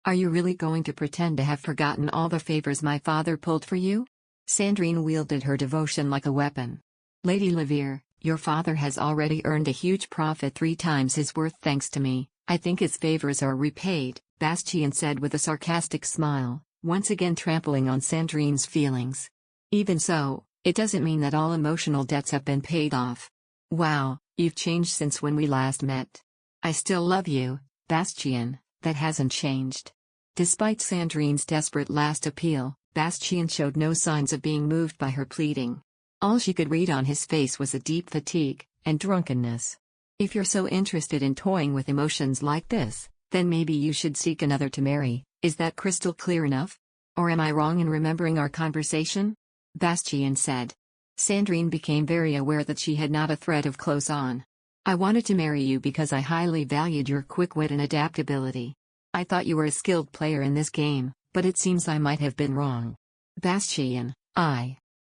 Are you really going to pretend to have forgotten all the favors my father pulled for you? Sandrine wielded her devotion like a weapon. Lady Levere, your father has already earned a huge profit 3 times his worth thanks to me. I think his favors are repaid, Bastian said with a sarcastic smile, once again trampling on Sandrine's feelings. Even so, it doesn't mean that all emotional debts have been paid off. Wow, you've changed since when we last met. I still love you, Bastian, that hasn't changed. Despite Sandrine's desperate last appeal, Bastian showed no signs of being moved by her pleading. All she could read on his face was a deep fatigue and drunkenness. If you're so interested in toying with emotions like this, then maybe you should seek another to marry. Is that crystal clear enough? Or am I wrong in remembering our conversation? Bastian said. Sandrine became very aware that she had not a thread of clothes on. I wanted to marry you because I highly valued your quick wit and adaptability. I thought you were a skilled player in this game, but it seems I might have been wrong. Bastian,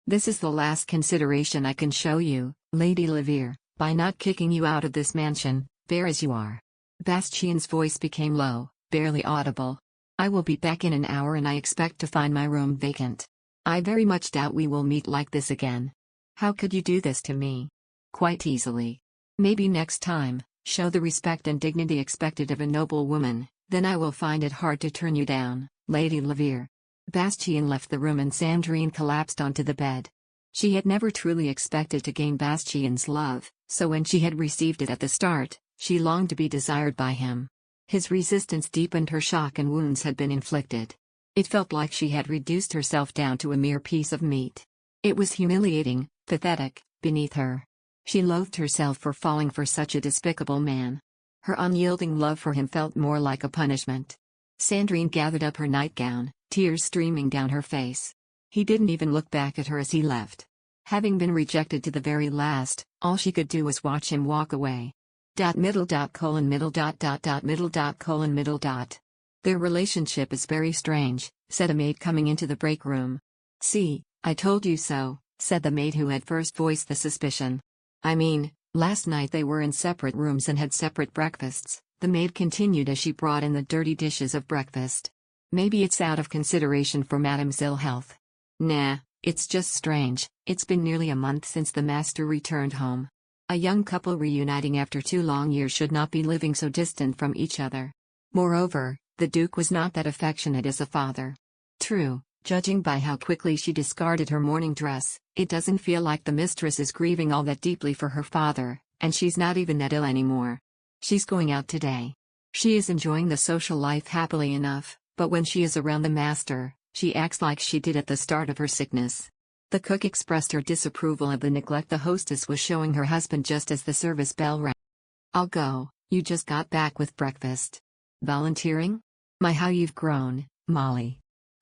This is the last consideration I can show you, Lady Levere, by not kicking you out of this mansion, bare as you are. Bastian's voice became low, barely audible. I will be back in an hour and I expect to find my room vacant. I very much doubt we will meet like this again. How could you do this to me? Quite easily. Maybe next time, show the respect and dignity expected of a noble woman, then I will find it hard to turn you down, Lady Levere. Bastian left the room and Sandrine collapsed onto the bed. She had never truly expected to gain Bastian's love, so when she had received it at the start, she longed to be desired by him. His resistance deepened her shock and wounds had been inflicted. It felt like she had reduced herself down to a mere piece of meat. It was humiliating, pathetic, beneath her. She loathed herself for falling for such a despicable man. Her unyielding love for him felt more like a punishment. Sandrine gathered up her nightgown, tears streaming down her face. He didn't even look back at her as he left. Having been rejected to the very last, all she could do was watch him walk away. Middle. Their relationship is very strange, said a maid coming into the break room. See, I told you so, said the maid who had first voiced the suspicion. I mean, last night they were in separate rooms and had separate breakfasts, the maid continued as she brought in the dirty dishes of breakfast. Maybe it's out of consideration for Madame's ill health. Nah, it's just strange. It's been nearly a month since the master returned home. A young couple reuniting after 2 long years should not be living so distant from each other. Moreover, the Duke was not that affectionate as a father. True, judging by how quickly she discarded her morning dress, it doesn't feel like the mistress is grieving all that deeply for her father, and she's not even that ill anymore. She's going out today. She is enjoying the social life happily enough, but when she is around the master, she acts like she did at the start of her sickness. The cook expressed her disapproval of the neglect the hostess was showing her husband just as the service bell rang. I'll go, you just got back with breakfast. Volunteering? My, how you've grown, Molly.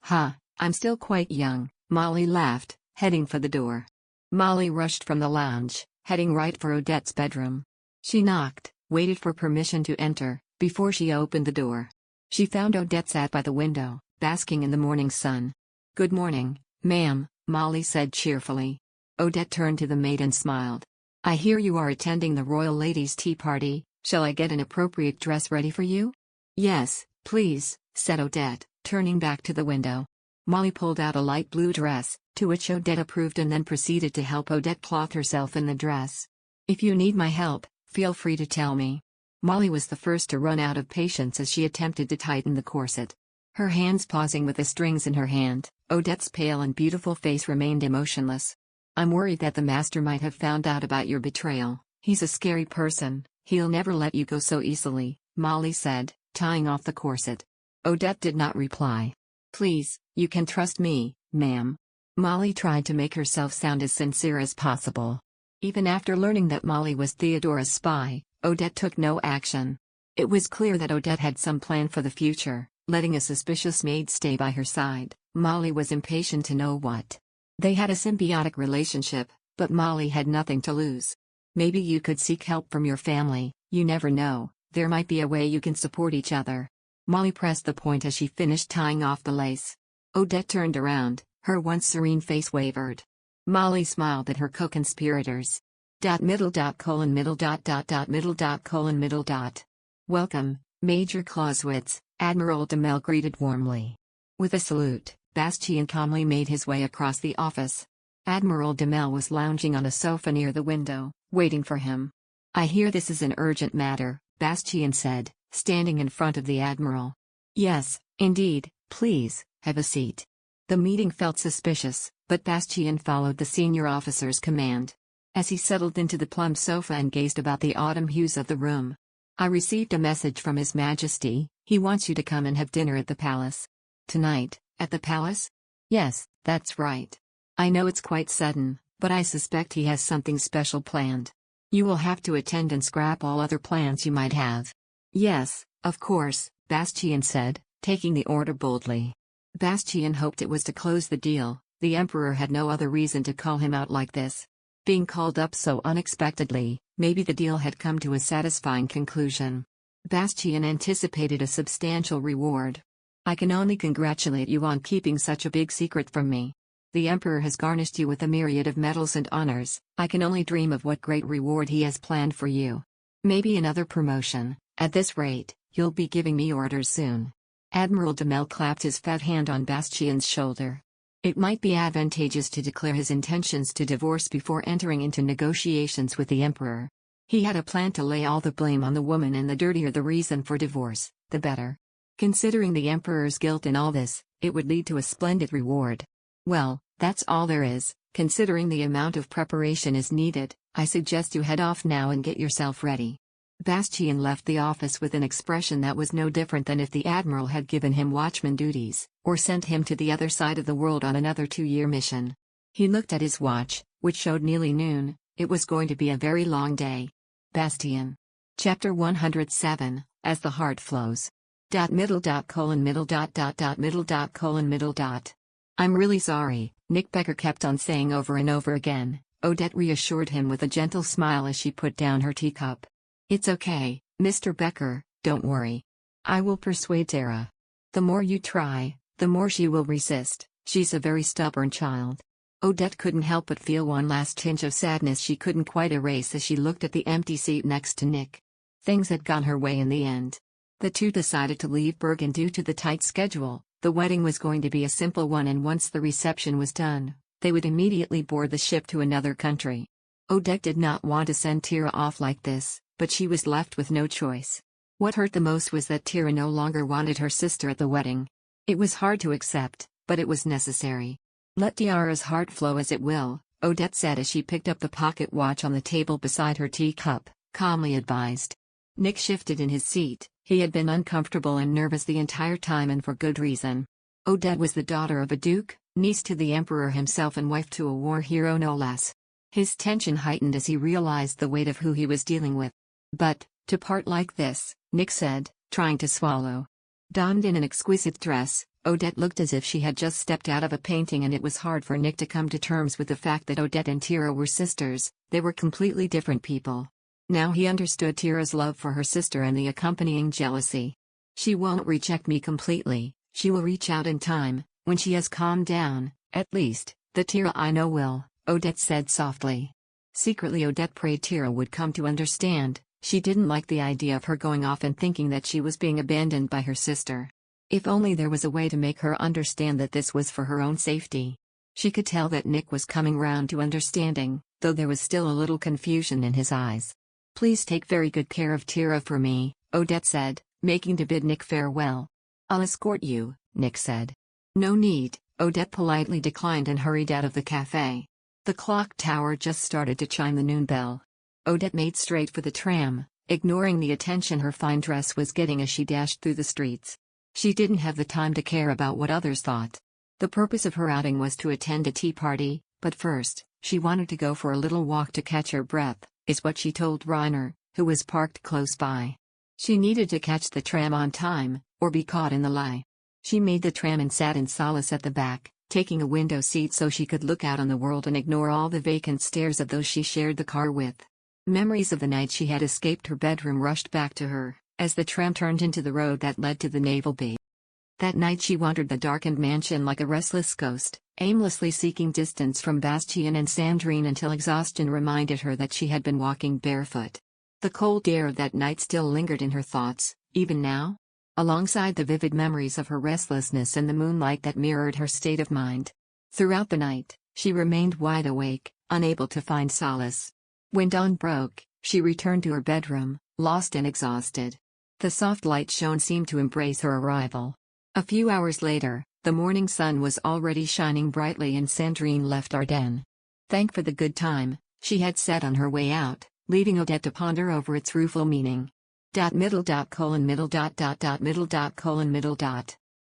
I'm still quite young, Molly laughed, heading for the door. Molly rushed from the lounge, heading right for Odette's bedroom. She knocked, waited for permission to enter, before she opened the door. She found Odette sat by the window, basking in the morning sun. Good morning, ma'am, Molly said cheerfully. Odette turned to the maid and smiled. I hear you are attending the royal ladies' tea party. Shall I get an appropriate dress ready for you? Yes, please, said Odette, turning back to the window. Molly pulled out a light blue dress, to which Odette approved and then proceeded to help Odette cloth herself in the dress. If you need my help, feel free to tell me. Molly was the first to run out of patience as she attempted to tighten the corset. Her hands pausing with the strings in her hand, Odette's pale and beautiful face remained emotionless. I'm worried that the master might have found out about your betrayal. He's a scary person, he'll never let you go so easily, Molly said, tying off the corset. Odette did not reply. Please, you can trust me, ma'am. Molly tried to make herself sound as sincere as possible. Even after learning that Molly was Theodora's spy, Odette took no action. It was clear that Odette had some plan for the future, letting a suspicious maid stay by her side. Molly was impatient to know what. They had a symbiotic relationship, but Molly had nothing to lose. Maybe you could seek help from your family, you never know, there might be a way you can support each other. Molly pressed the point as she finished tying off the lace. Odette turned around, her once serene face wavered. Molly smiled at her co-conspirators. Middle. Welcome, Major Clauswitz, Admiral Demel greeted warmly. With a salute, Bastian calmly made his way across the office. Admiral Demel was lounging on a sofa near the window, waiting for him. I hear this is an urgent matter, Bastian said, standing in front of the Admiral. Yes, indeed, please, have a seat. The meeting felt suspicious, but Bastian followed the senior officer's command. As he settled into the plum sofa and gazed about the autumn hues of the room. I received a message from His Majesty, he wants you to come and have dinner at the palace. Tonight, at the palace? Yes, that's right. I know it's quite sudden, but I suspect he has something special planned. You will have to attend and scrap all other plans you might have. Yes, of course, Bastian said, taking the order boldly. Bastian hoped it was to close the deal, the Emperor had no other reason to call him out like this. Being called up so unexpectedly, maybe the deal had come to a satisfying conclusion. Bastian anticipated a substantial reward. I can only congratulate you on keeping such a big secret from me. The Emperor has garnished you with a myriad of medals and honors, I can only dream of what great reward he has planned for you. Maybe another promotion, at this rate, you'll be giving me orders soon. Admiral Demel clapped his fat hand on Bastian's shoulder. It might be advantageous to declare his intentions to divorce before entering into negotiations with the Emperor. He had a plan to lay all the blame on the woman, and the dirtier the reason for divorce, the better. Considering the Emperor's guilt in all this, it would lead to a splendid reward. Well, that's all there is. Considering the amount of preparation is needed, I suggest you head off now and get yourself ready. Bastian left the office with an expression that was no different than if the Admiral had given him watchman duties, or sent him to the other side of the world on another 2-year mission. He looked at his watch, which showed nearly noon. It was going to be a very long day. Bastian. Chapter 107, As the Heart Flows. Middle. I'm really sorry, Nick Becker kept on saying over and over again. Odette reassured him with a gentle smile as she put down her teacup. It's okay, Mr. Becker, don't worry. I will persuade Tara. The more you try, the more she will resist, she's a very stubborn child. Odette couldn't help but feel one last tinge of sadness she couldn't quite erase as she looked at the empty seat next to Nick. Things had gone her way in the end. The two decided to leave Bergen due to the tight schedule. The wedding was going to be a simple one, and once the reception was done, they would immediately board the ship to another country. Odette did not want to send Tira off like this, but she was left with no choice. What hurt the most was that Tira no longer wanted her sister at the wedding. It was hard to accept, but it was necessary. Let Tiara's heart flow as it will, Odette said as she picked up the pocket watch on the table beside her teacup, calmly advised. Nick shifted in his seat. He had been uncomfortable and nervous the entire time, and for good reason. Odette was the daughter of a duke, niece to the Emperor himself and wife to a war hero no less. His tension heightened as he realized the weight of who he was dealing with. But, to part like this, Nick said, trying to swallow. Donned in an exquisite dress, Odette looked as if she had just stepped out of a painting, and it was hard for Nick to come to terms with the fact that Odette and Tira were sisters. They were completely different people. Now he understood Tira's love for her sister and the accompanying jealousy. She won't reject me completely, she will reach out in time, when she has calmed down, at least, the Tira I know will, Odette said softly. Secretly Odette prayed Tira would come to understand. She didn't like the idea of her going off and thinking that she was being abandoned by her sister. If only there was a way to make her understand that this was for her own safety. She could tell that Nick was coming round to understanding, though there was still a little confusion in his eyes. Please take very good care of Tira for me, Odette said, making to bid Nick farewell. I'll escort you, Nick said. No need, Odette politely declined and hurried out of the cafe. The clock tower just started to chime the noon bell. Odette made straight for the tram, ignoring the attention her fine dress was getting as she dashed through the streets. She didn't have the time to care about what others thought. The purpose of her outing was to attend a tea party, but first, she wanted to go for a little walk to catch her breath, is what she told Reiner, who was parked close by. She needed to catch the tram on time, or be caught in the lie. She made the tram and sat in solace at the back, taking a window seat so she could look out on the world and ignore all the vacant stares of those she shared the car with. Memories of the night she had escaped her bedroom rushed back to her, as the tram turned into the road that led to the naval base. That night she wandered the darkened mansion like a restless ghost, aimlessly seeking distance from Bastian and Sandrine until exhaustion reminded her that she had been walking barefoot. The cold air of that night still lingered in her thoughts, even now, alongside the vivid memories of her restlessness and the moonlight that mirrored her state of mind. Throughout the night, she remained wide awake, unable to find solace. When dawn broke, she returned to her bedroom, lost and exhausted. The soft light shone seemed to embrace her arrival. A few hours later, the morning sun was already shining brightly and Sandrine left Ardennes. Thank for the good time, she had said on her way out, leaving Odette to ponder over its rueful meaning. Middle.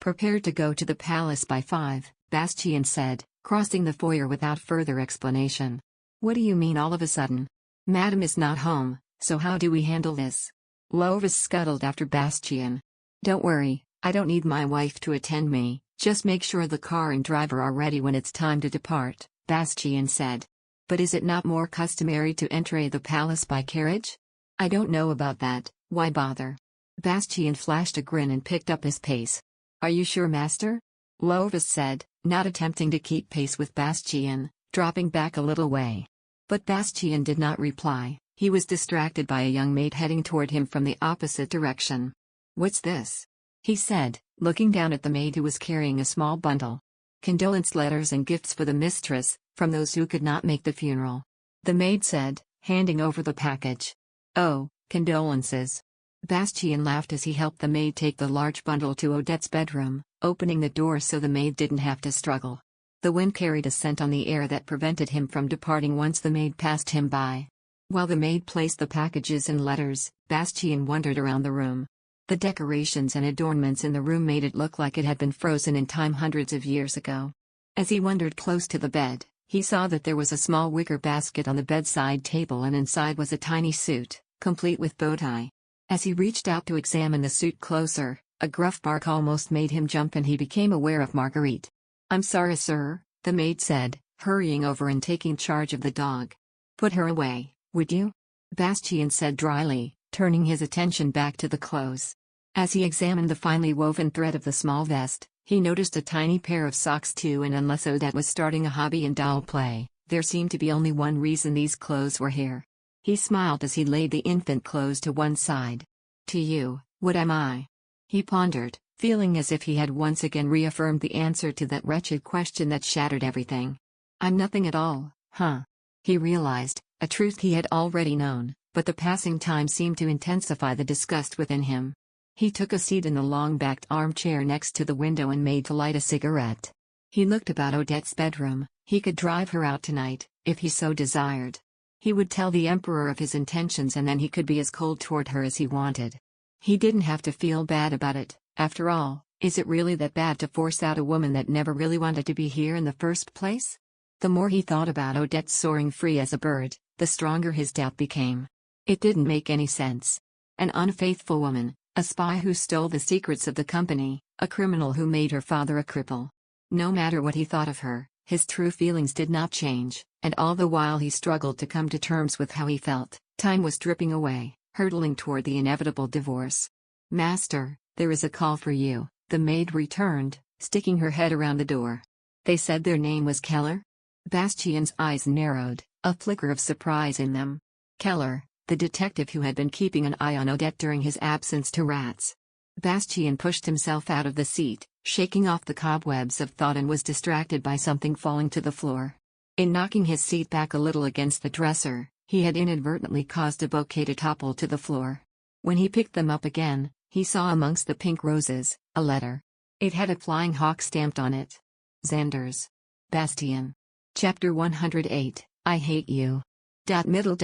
Prepared to go to the palace by 5, Bastian said, crossing the foyer without further explanation. What do you mean all of a sudden? Madame is not home, so how do we handle this? Lovis scuttled after Bastian. Don't worry, I don't need my wife to attend me, just make sure the car and driver are ready when it's time to depart, Bastian said. But is it not more customary to enter the palace by carriage? I don't know about that, why bother? Bastian flashed a grin and picked up his pace. Are you sure, master? Lovis said, not attempting to keep pace with Bastian, dropping back a little way. But Bastian did not reply, he was distracted by a young maid heading toward him from the opposite direction. What's this? He said, looking down at the maid who was carrying a small bundle. Condolence letters and gifts for the mistress, from those who could not make the funeral. The maid said, handing over the package. Oh, condolences. Bastian laughed as he helped the maid take the large bundle to Odette's bedroom, opening the door so the maid didn't have to struggle. The wind carried a scent on the air that prevented him from departing once the maid passed him by. While the maid placed the packages and letters, Bastian wandered around the room. The decorations and adornments in the room made it look like it had been frozen in time hundreds of years ago. As he wandered close to the bed, he saw that there was a small wicker basket on the bedside table and inside was a tiny suit, complete with bow tie. As he reached out to examine the suit closer, a gruff bark almost made him jump and he became aware of Marguerite. I'm sorry, sir, the maid said, hurrying over and taking charge of the dog. Put her away, would you? Bastian said dryly, turning his attention back to the clothes. As he examined the finely woven thread of the small vest, he noticed a tiny pair of socks too, and unless Odette was starting a hobby in doll play, there seemed to be only one reason these clothes were here. He smiled as he laid the infant clothes to one side. To you, what am I? He pondered, feeling as if he had once again reaffirmed the answer to that wretched question that shattered everything. I'm nothing at all, huh? He realized, a truth he had already known, but the passing time seemed to intensify the disgust within him. He took a seat in the long-backed armchair next to the window and made to light a cigarette. He looked about Odette's bedroom. He could drive her out tonight, if he so desired. He would tell the Emperor of his intentions and then he could be as cold toward her as he wanted. He didn't have to feel bad about it. After all, is it really that bad to force out a woman that never really wanted to be here in the first place? The more he thought about Odette soaring free as a bird, the stronger his doubt became. It didn't make any sense. An unfaithful woman, a spy who stole the secrets of the company, a criminal who made her father a cripple. No matter what he thought of her, his true feelings did not change, and all the while he struggled to come to terms with how he felt. Time was dripping away, hurtling toward the inevitable divorce. Master, there is a call for you, the maid returned, sticking her head around the door. They said their name was Keller? Bastian's eyes narrowed, a flicker of surprise in them. Keller, the detective who had been keeping an eye on Odette during his absence to rats. Bastian pushed himself out of the seat, shaking off the cobwebs of thought, and was distracted by something falling to the floor. In knocking his seat back a little against the dresser, he had inadvertently caused a bouquet to topple to the floor. When he picked them up again, he saw amongst the pink roses, a letter. It had a flying hawk stamped on it. Xander's. Bastian. Chapter 108, I Hate You. Middle.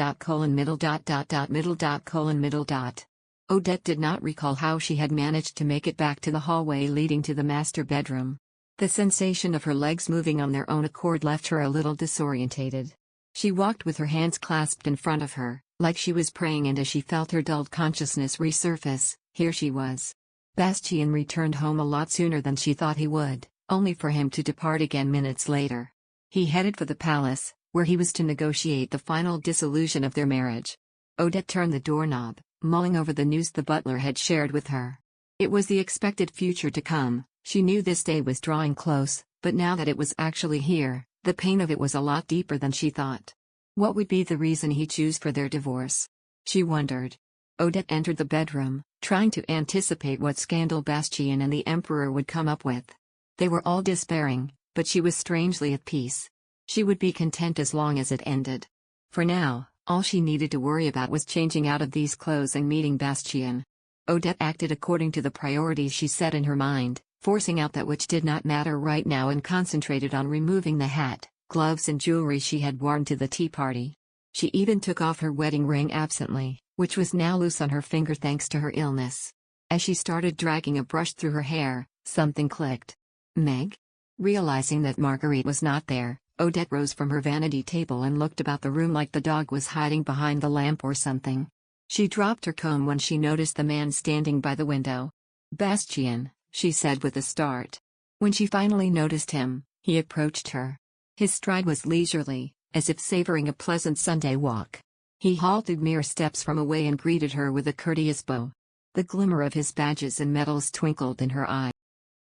Odette did not recall how she had managed to make it back to the hallway leading to the master bedroom. The sensation of her legs moving on their own accord left her a little disorientated. She walked with her hands clasped in front of her, like she was praying, and as she felt her dulled consciousness resurface, here she was. Bastian returned home a lot sooner than she thought he would, only for him to depart again minutes later. He headed for the palace, where he was to negotiate the final dissolution of their marriage. Odette turned the doorknob, mulling over the news the butler had shared with her. It was the expected future to come. She knew this day was drawing close, but now that it was actually here, the pain of it was a lot deeper than she thought. What would be the reason he chose for their divorce? She wondered. Odette entered the bedroom, trying to anticipate what scandal Bastian and the Emperor would come up with. They were all despairing, but she was strangely at peace. She would be content as long as it ended. For now, all she needed to worry about was changing out of these clothes and meeting Bastian. Odette acted according to the priorities she set in her mind, forcing out that which did not matter right now and concentrated on removing the hat, gloves and jewelry she had worn to the tea party. She even took off her wedding ring absently, which was now loose on her finger thanks to her illness. As she started dragging a brush through her hair, something clicked. Meg? Realizing that Marguerite was not there, Odette rose from her vanity table and looked about the room like the dog was hiding behind the lamp or something. She dropped her comb when she noticed the man standing by the window. Bastian, she said with a start. When she finally noticed him, he approached her. His stride was leisurely, as if savoring a pleasant Sunday walk. He halted mere steps from away and greeted her with a courteous bow. The glimmer of his badges and medals twinkled in her eye.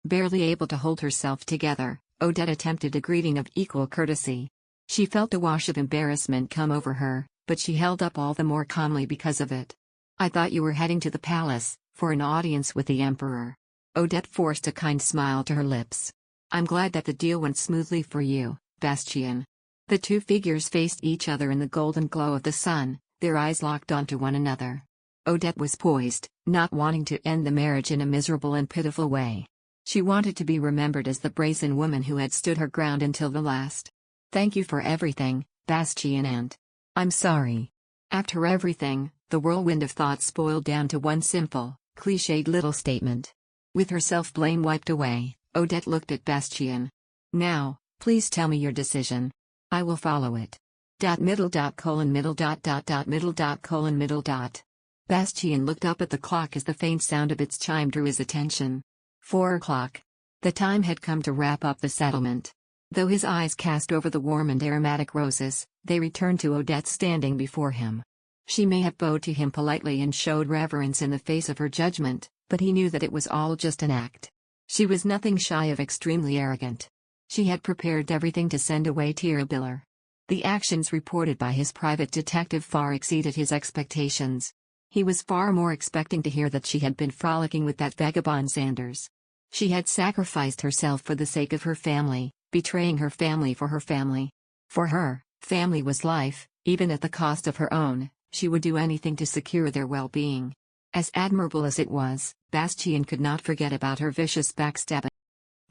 Barely able to hold herself together, Odette attempted a greeting of equal courtesy. She felt a wash of embarrassment come over her, but she held up all the more calmly because of it. I thought you were heading to the palace, for an audience with the Emperor. Odette forced a kind smile to her lips. I'm glad that the deal went smoothly for you, Bastian. The two figures faced each other in the golden glow of the sun, their eyes locked onto one another. Odette was poised, not wanting to end the marriage in a miserable and pitiful way. She wanted to be remembered as the brazen woman who had stood her ground until the last. Thank you for everything, Bastian, and I'm sorry. After everything, the whirlwind of thoughts boiled down to one simple, cliched little statement. With her self-blame wiped away, Odette looked at Bastian. Now, please tell me your decision. I will follow it. Middle. Bastian looked up at the clock as the faint sound of its chime drew his attention. 4 o'clock. The time had come to wrap up the settlement. Though his eyes cast over the warm and aromatic roses, they returned to Odette standing before him. She may have bowed to him politely and showed reverence in the face of her judgment, but he knew that it was all just an act. She was nothing shy of extremely arrogant. She had prepared everything to send away Tirabiller. The actions reported by his private detective far exceeded his expectations. He was far more expecting to hear that she had been frolicking with that vagabond Sanders. She had sacrificed herself for the sake of her family, betraying her family for her family. For her, family was life, even at the cost of her own. She would do anything to secure their well-being. As admirable as it was, Bastian could not forget about her vicious backstabbing.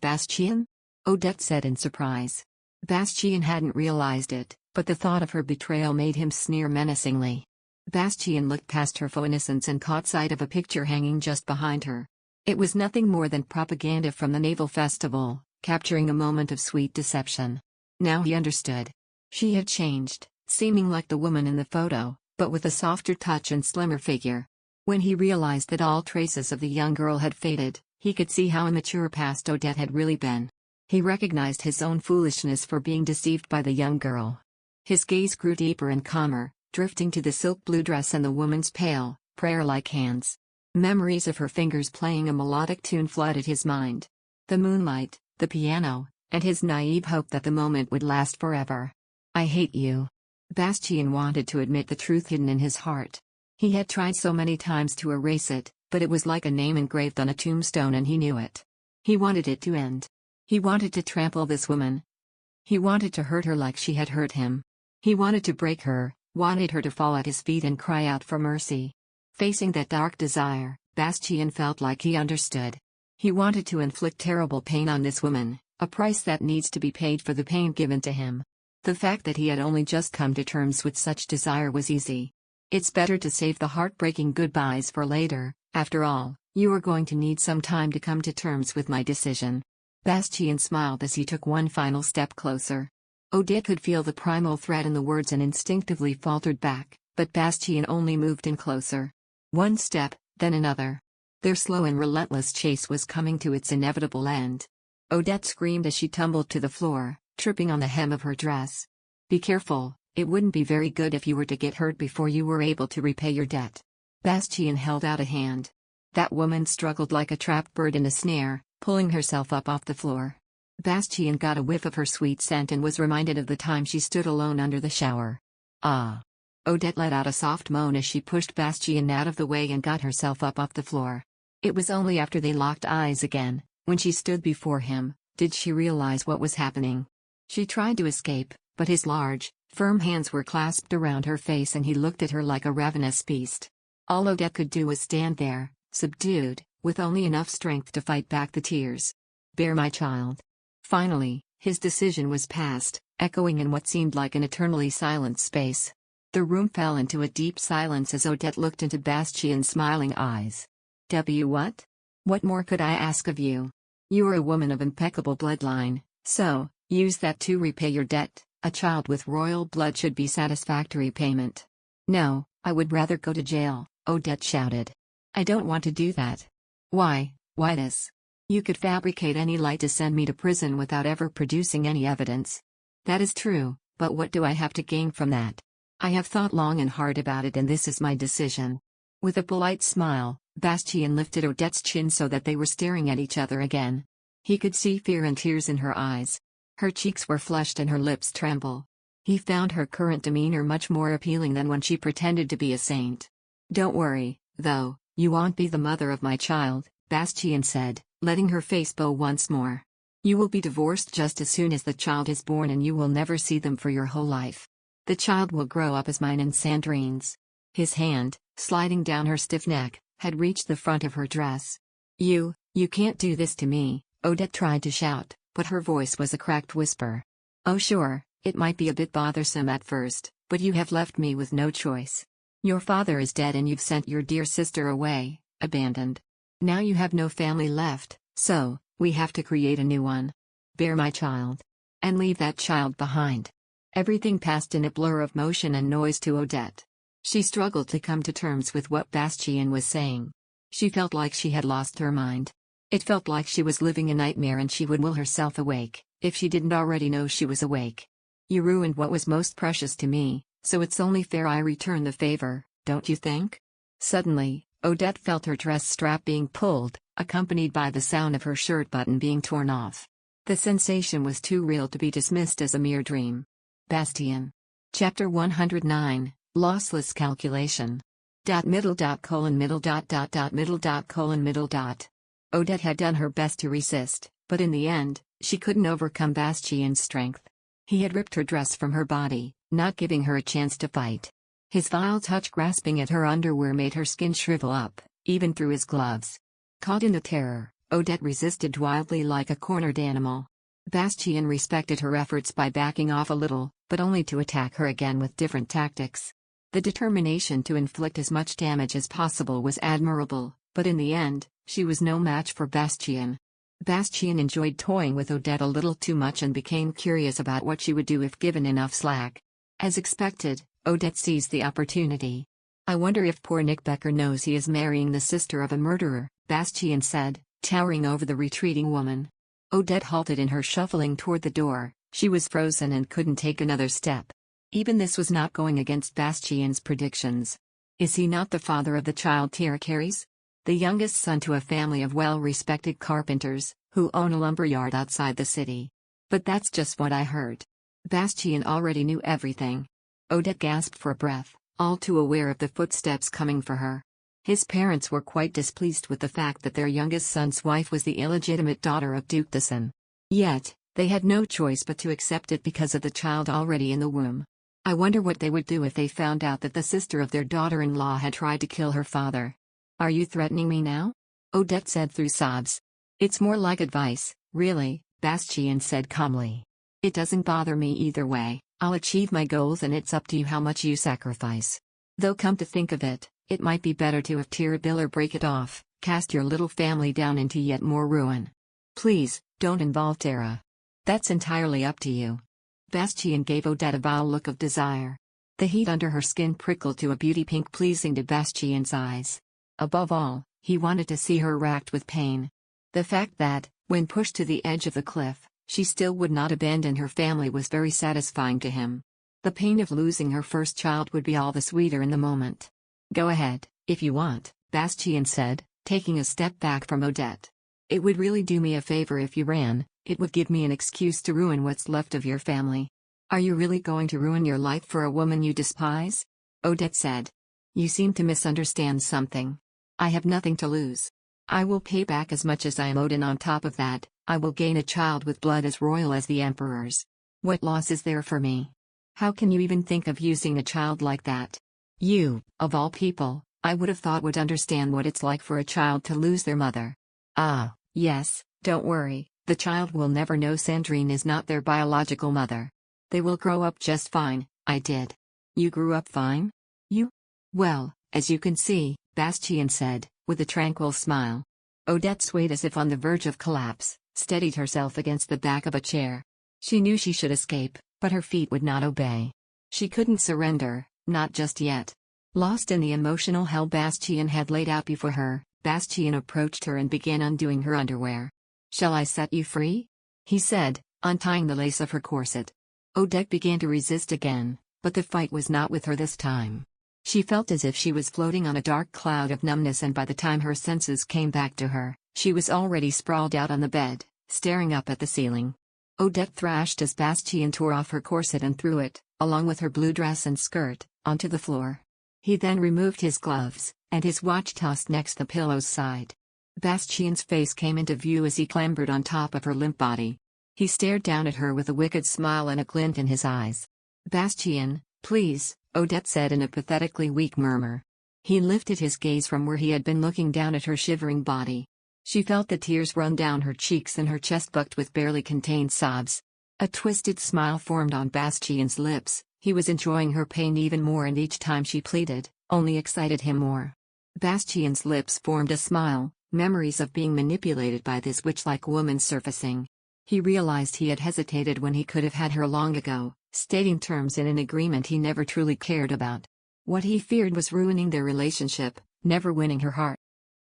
Bastian? Odette said in surprise. Bastian hadn't realized it, but the thought of her betrayal made him sneer menacingly. Bastian looked past her faux innocence and caught sight of a picture hanging just behind her. It was nothing more than propaganda from the naval festival, capturing a moment of sweet deception. Now he understood. She had changed, seeming like the woman in the photo, but with a softer touch and slimmer figure. When he realized that all traces of the young girl had faded, he could see how immature past Odette had really been. He recognized his own foolishness for being deceived by the young girl. His gaze grew deeper and calmer, drifting to the silk blue dress and the woman's pale, prayer-like hands. Memories of her fingers playing a melodic tune flooded his mind. The moonlight, the piano, and his naive hope that the moment would last forever. I hate you. Bastian wanted to admit the truth hidden in his heart. He had tried so many times to erase it, but it was like a name engraved on a tombstone and he knew it. He wanted it to end. He wanted to trample this woman. He wanted to hurt her like she had hurt him. He wanted to break her, wanted her to fall at his feet and cry out for mercy. Facing that dark desire, Bastian felt like he understood. He wanted to inflict terrible pain on this woman, a price that needs to be paid for the pain given to him. The fact that he had only just come to terms with such desire was easy. It's better to save the heartbreaking goodbyes for later. After all, you are going to need some time to come to terms with my decision. Bastian smiled as he took one final step closer. Odette could feel the primal threat in the words and instinctively faltered back, but Bastian only moved in closer. One step, then another. Their slow and relentless chase was coming to its inevitable end. Odette screamed as she tumbled to the floor, tripping on the hem of her dress. Be careful, it wouldn't be very good if you were to get hurt before you were able to repay your debt. Bastian held out a hand. That woman struggled like a trapped bird in a snare, pulling herself up off the floor. Bastian got a whiff of her sweet scent and was reminded of the time she stood alone under the shower. Ah! Odette let out a soft moan as she pushed Bastian out of the way and got herself up off the floor. It was only after they locked eyes again, when she stood before him, did she realize what was happening. She tried to escape, but his large, firm hands were clasped around her face and he looked at her like a ravenous beast. All Odette could do was stand there, subdued, with only enough strength to fight back the tears. Bear my child. Finally, his decision was passed, echoing in what seemed like an eternally silent space. The room fell into a deep silence as Odette looked into Bastian's smiling eyes. What? What more could I ask of you? You are a woman of impeccable bloodline, so, use that to repay your debt. A child with royal blood should be satisfactory payment. No, I would rather go to jail, Odette shouted. I don't want to do that. Why this? You could fabricate any lie to send me to prison without ever producing any evidence. That is true, but what do I have to gain from that? I have thought long and hard about it and this is my decision. With a polite smile, Bastian lifted Odette's chin so that they were staring at each other again. He could see fear and tears in her eyes. Her cheeks were flushed and her lips tremble. He found her current demeanor much more appealing than when she pretended to be a saint. Don't worry, though, you won't be the mother of my child, Bastian said, letting her face bow once more. You will be divorced just as soon as the child is born and you will never see them for your whole life. The child will grow up as mine and Sandrine's. His hand, sliding down her stiff neck, had reached the front of her dress. You can't do this to me, Odette tried to shout, but her voice was a cracked whisper. Oh sure, it might be a bit bothersome at first, but you have left me with no choice. Your father is dead and you've sent your dear sister away, abandoned. Now you have no family left, so, we have to create a new one. Bear my child. And leave that child behind. Everything passed in a blur of motion and noise to Odette. She struggled to come to terms with what Bastian was saying. She felt like she had lost her mind. It felt like she was living a nightmare and she would will herself awake, if she didn't already know she was awake. You ruined what was most precious to me, so it's only fair I return the favor, don't you think? Suddenly, Odette felt her dress strap being pulled, accompanied by the sound of her shirt button being torn off. The sensation was too real to be dismissed as a mere dream. Bastian. Chapter 109, Lossless Calculation. Middle. Odette had done her best to resist, but in the end, she couldn't overcome Bastian's strength. He had ripped her dress from her body, not giving her a chance to fight. His vile touch grasping at her underwear made her skin shrivel up, even through his gloves. Caught in the terror, Odette resisted wildly like a cornered animal. Bastian respected her efforts by backing off a little, but only to attack her again with different tactics. The determination to inflict as much damage as possible was admirable, but in the end, she was no match for Bastian. Bastian enjoyed toying with Odette a little too much and became curious about what she would do if given enough slack. As expected, Odette seized the opportunity. I wonder if poor Nick Becker knows he is marrying the sister of a murderer, Bastian said, towering over the retreating woman. Odette halted in her shuffling toward the door. She was frozen and couldn't take another step. Even this was not going against Bastian's predictions. Is he not the father of the child Tara carries? The youngest son to a family of well-respected carpenters, who own a lumberyard outside the city. But that's just what I heard. Bastian already knew everything. Odette gasped for breath, all too aware of the footsteps coming for her. His parents were quite displeased with the fact that their youngest son's wife was the illegitimate daughter of Duke Diessen. Yet, they had no choice but to accept it because of the child already in the womb. I wonder what they would do if they found out that the sister of their daughter-in-law had tried to kill her father. Are you threatening me now? Odette said through sobs. It's more like advice, really, Bastian said calmly. It doesn't bother me either way. I'll achieve my goals and it's up to you how much you sacrifice. Though come to think of it, it might be better to have tear a bill or break it off, cast your little family down into yet more ruin. Please, don't involve Tara. That's entirely up to you. Bastian gave Odette a vile look of desire. The heat under her skin prickled to a beauty pink pleasing to Bastian's eyes. Above all, he wanted to see her racked with pain. The fact that, when pushed to the edge of the cliff, she still would not abandon her family was very satisfying to him. The pain of losing her first child would be all the sweeter in the moment. Go ahead, if you want, Bastian said, taking a step back from Odette. It would really do me a favor if you ran, it would give me an excuse to ruin what's left of your family. Are you really going to ruin your life for a woman you despise? Odette said. You seem to misunderstand something. I have nothing to lose. I will pay back as much as I am owed, and on top of that, I will gain a child with blood as royal as the Emperor's. What loss is there for me? How can you even think of using a child like that? You, of all people, I would have thought would understand what it's like for a child to lose their mother. Ah, yes, don't worry, the child will never know Sandrine is not their biological mother. They will grow up just fine. I did. You grew up fine? You? Well, as you can see, Bastian said, with a tranquil smile. Odette swayed as if on the verge of collapse, steadied herself against the back of a chair. She knew she should escape, but her feet would not obey. She couldn't surrender, not just yet. Lost in the emotional hell Bastian had laid out before her, Bastian approached her and began undoing her underwear. Shall I set you free? He said, untying the lace of her corset. Odette began to resist again, but the fight was not with her this time. She felt as if she was floating on a dark cloud of numbness, and by the time her senses came back to her, she was already sprawled out on the bed, staring up at the ceiling. Odette thrashed as Bastian tore off her corset and threw it, along with her blue dress and skirt, onto the floor. He then removed his gloves, and his watch tossed next the pillow's side. Bastian's face came into view as he clambered on top of her limp body. He stared down at her with a wicked smile and a glint in his eyes. Bastian, please, Odette said in a pathetically weak murmur. He lifted his gaze from where he had been looking down at her shivering body. She felt the tears run down her cheeks and her chest bucked with barely contained sobs. A twisted smile formed on Bastian's lips. He was enjoying her pain even more, and each time she pleaded, only excited him more. Bastian's lips formed a smile, memories of being manipulated by this witch-like woman surfacing. He realized he had hesitated when he could have had her long ago, stating terms in an agreement he never truly cared about. What he feared was ruining their relationship, never winning her heart.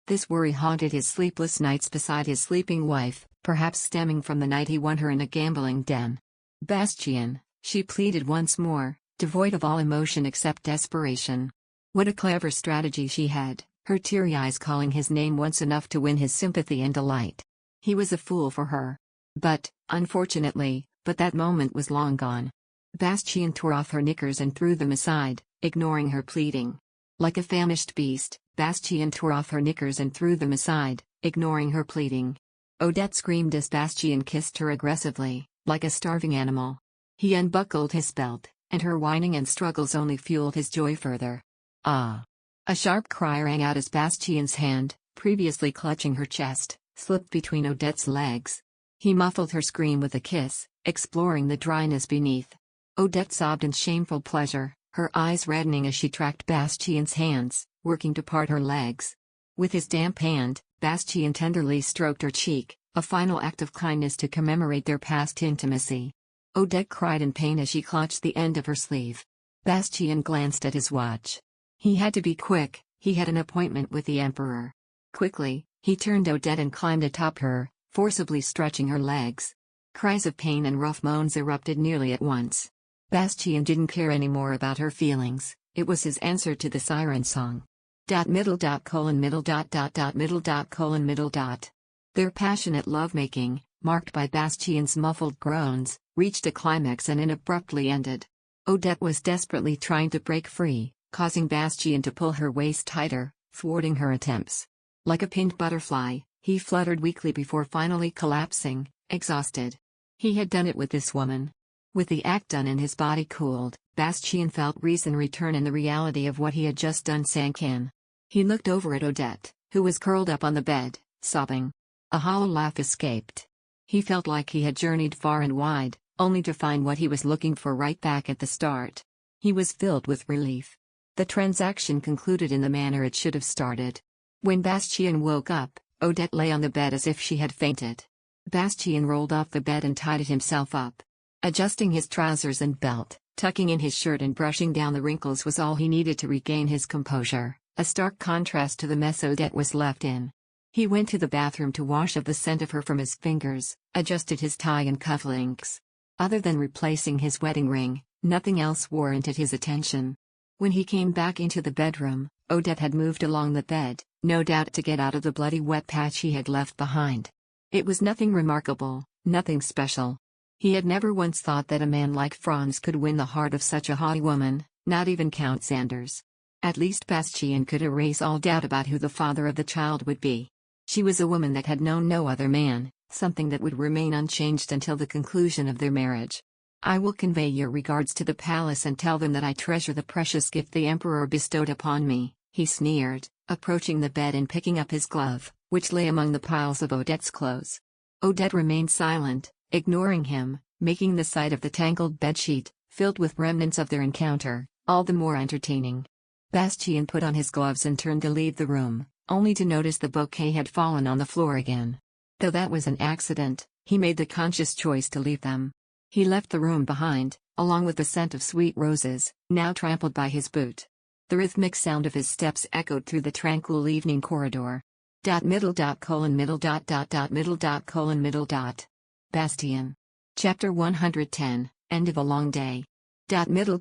This worry haunted his sleepless nights beside his sleeping wife, perhaps stemming from the night he won her in a gambling den. Bastian, she pleaded once more, devoid of all emotion except desperation. What a clever strategy she had, her teary eyes calling his name once enough to win his sympathy and delight. He was a fool for her. But, unfortunately, that moment was long gone. Bastian tore off her knickers and threw them aside, ignoring her pleading. Like a famished beast, Bastian tore off her knickers and threw them aside, ignoring her pleading. Odette screamed as Bastian kissed her aggressively, like a starving animal. He unbuckled his belt, and her whining and struggles only fueled his joy further. Ah! A sharp cry rang out as Bastian's hand, previously clutching her chest, slipped between Odette's legs. He muffled her scream with a kiss, exploring the dryness beneath. Odette sobbed in shameful pleasure, her eyes reddening as she tracked Bastian's hands, working to part her legs. With his damp hand, Bastian tenderly stroked her cheek, a final act of kindness to commemorate their past intimacy. Odette cried in pain as she clutched the end of her sleeve. Bastian glanced at his watch. He had to be quick, he had an appointment with the Emperor. Quickly, he turned Odette and climbed atop her, forcibly stretching her legs. Cries of pain and rough moans erupted nearly at once. Bastian didn't care anymore about her feelings, it was his answer to the siren song. Middle. Their passionate lovemaking, marked by Bastian's muffled groans, reached a climax and abruptly ended. Odette was desperately trying to break free, causing Bastian to pull her waist tighter, thwarting her attempts. Like a pinned butterfly, he fluttered weakly before finally collapsing, exhausted. He had done it with this woman. With the act done and his body cooled, Bastian felt reason return and the reality of what he had just done sank in. He looked over at Odette, who was curled up on the bed, sobbing. A hollow laugh escaped. He felt like he had journeyed far and wide, only to find what he was looking for right back at the start. He was filled with relief. The transaction concluded in the manner it should have started. When Bastian woke up, Odette lay on the bed as if she had fainted. Bastian rolled off the bed and tidied himself up. Adjusting his trousers and belt, tucking in his shirt and brushing down the wrinkles was all he needed to regain his composure, a stark contrast to the mess Odette was left in. He went to the bathroom to wash off the scent of her from his fingers, adjusted his tie and cufflinks. Other than replacing his wedding ring, nothing else warranted his attention. When he came back into the bedroom, Odette had moved along the bed, no doubt to get out of the bloody wet patch he had left behind. It was nothing remarkable, nothing special. He had never once thought that a man like Franz could win the heart of such a haughty woman, not even Count Sanders. At least Bastian could erase all doubt about who the father of the child would be. She was a woman that had known no other man, something that would remain unchanged until the conclusion of their marriage. I will convey your regards to the palace and tell them that I treasure the precious gift the Emperor bestowed upon me, he sneered, approaching the bed and picking up his glove, which lay among the piles of Odette's clothes. Odette remained silent, ignoring him, making the sight of the tangled bedsheet, filled with remnants of their encounter, all the more entertaining. Bastian put on his gloves and turned to leave the room, only to notice the bouquet had fallen on the floor again. Though that was an accident, he made the conscious choice to leave them. He left the room behind, along with the scent of sweet roses, now trampled by his boot. The rhythmic sound of his steps echoed through the tranquil evening corridor. Middle. Bastian. Chapter 110, End of a Long Day. Middle.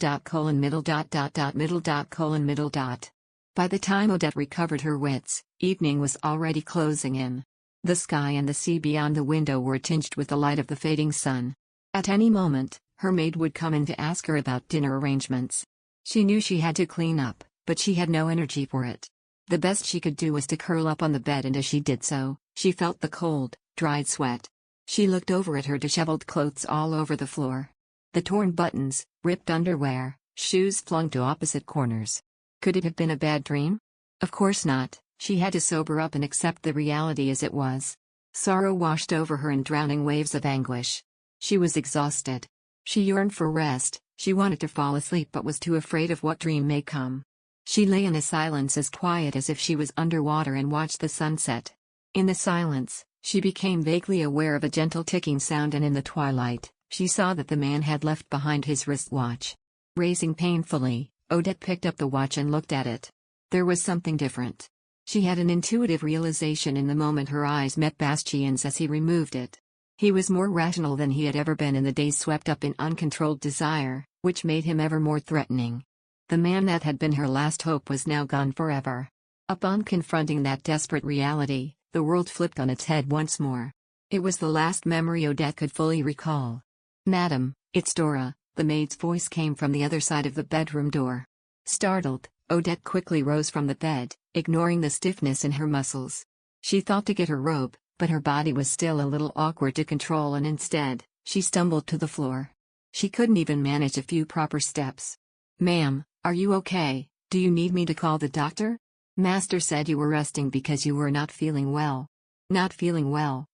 By the time Odette recovered her wits, evening was already closing in. The sky and the sea beyond the window were tinged with the light of the fading sun. At any moment, her maid would come in to ask her about dinner arrangements. She knew she had to clean up, but she had no energy for it. The best she could do was to curl up on the bed, and as she did so, she felt the cold, dried sweat. She looked over at her disheveled clothes all over the floor. The torn buttons, ripped underwear, shoes flung to opposite corners. Could it have been a bad dream? Of course not. She had to sober up and accept the reality as it was. Sorrow washed over her in drowning waves of anguish. She was exhausted. She yearned for rest, she wanted to fall asleep but was too afraid of what dream may come. She lay in a silence as quiet as if she was underwater and watched the sunset. In the silence, she became vaguely aware of a gentle ticking sound, and in the twilight, she saw that the man had left behind his wristwatch. Raising painfully, Odette picked up the watch and looked at it. There was something different. She had an intuitive realization in the moment her eyes met Bastian's as he removed it. He was more rational than he had ever been in the days swept up in uncontrolled desire, which made him ever more threatening. The man that had been her last hope was now gone forever. Upon confronting that desperate reality, the world flipped on its head once more. It was the last memory Odette could fully recall. "Madam, it's Dora," the maid's voice came from the other side of the bedroom door. Startled, Odette quickly rose from the bed, ignoring the stiffness in her muscles. She thought to get her robe, but her body was still a little awkward to control, and instead, she stumbled to the floor. She couldn't even manage a few proper steps. "Ma'am, are you okay? Do you need me to call the doctor? Master said you were resting because you were not feeling well." Not feeling well?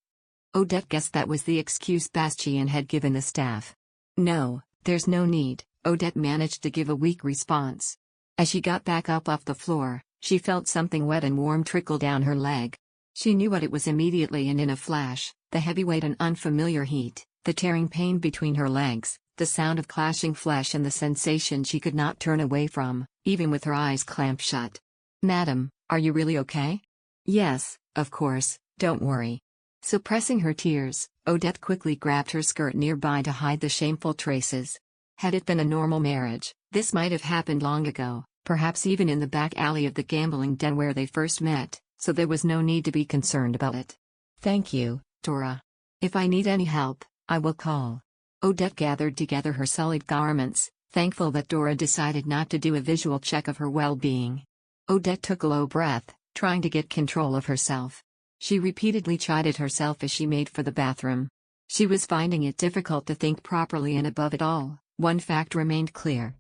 Odette guessed that was the excuse Bastian had given the staff. "No, there's no need," Odette managed to give a weak response. As she got back up off the floor, she felt something wet and warm trickle down her leg. She knew what it was immediately and in a flash: the heavy weight and unfamiliar heat, the tearing pain between her legs, the sound of clashing flesh, and the sensation she could not turn away from, even with her eyes clamped shut. "Madam, are you really okay?" "Yes, of course, don't worry." Suppressing her tears, Odette quickly grabbed her skirt nearby to hide the shameful traces. Had it been a normal marriage, this might have happened long ago, perhaps even in the back alley of the gambling den where they first met, so there was no need to be concerned about it. "Thank you, Dora. If I need any help, I will call." Odette gathered together her sullied garments, thankful that Dora decided not to do a visual check of her well-being. Odette took a low breath, trying to get control of herself. She repeatedly chided herself as she made for the bathroom. She was finding it difficult to think properly, and above it all, one fact remained clear.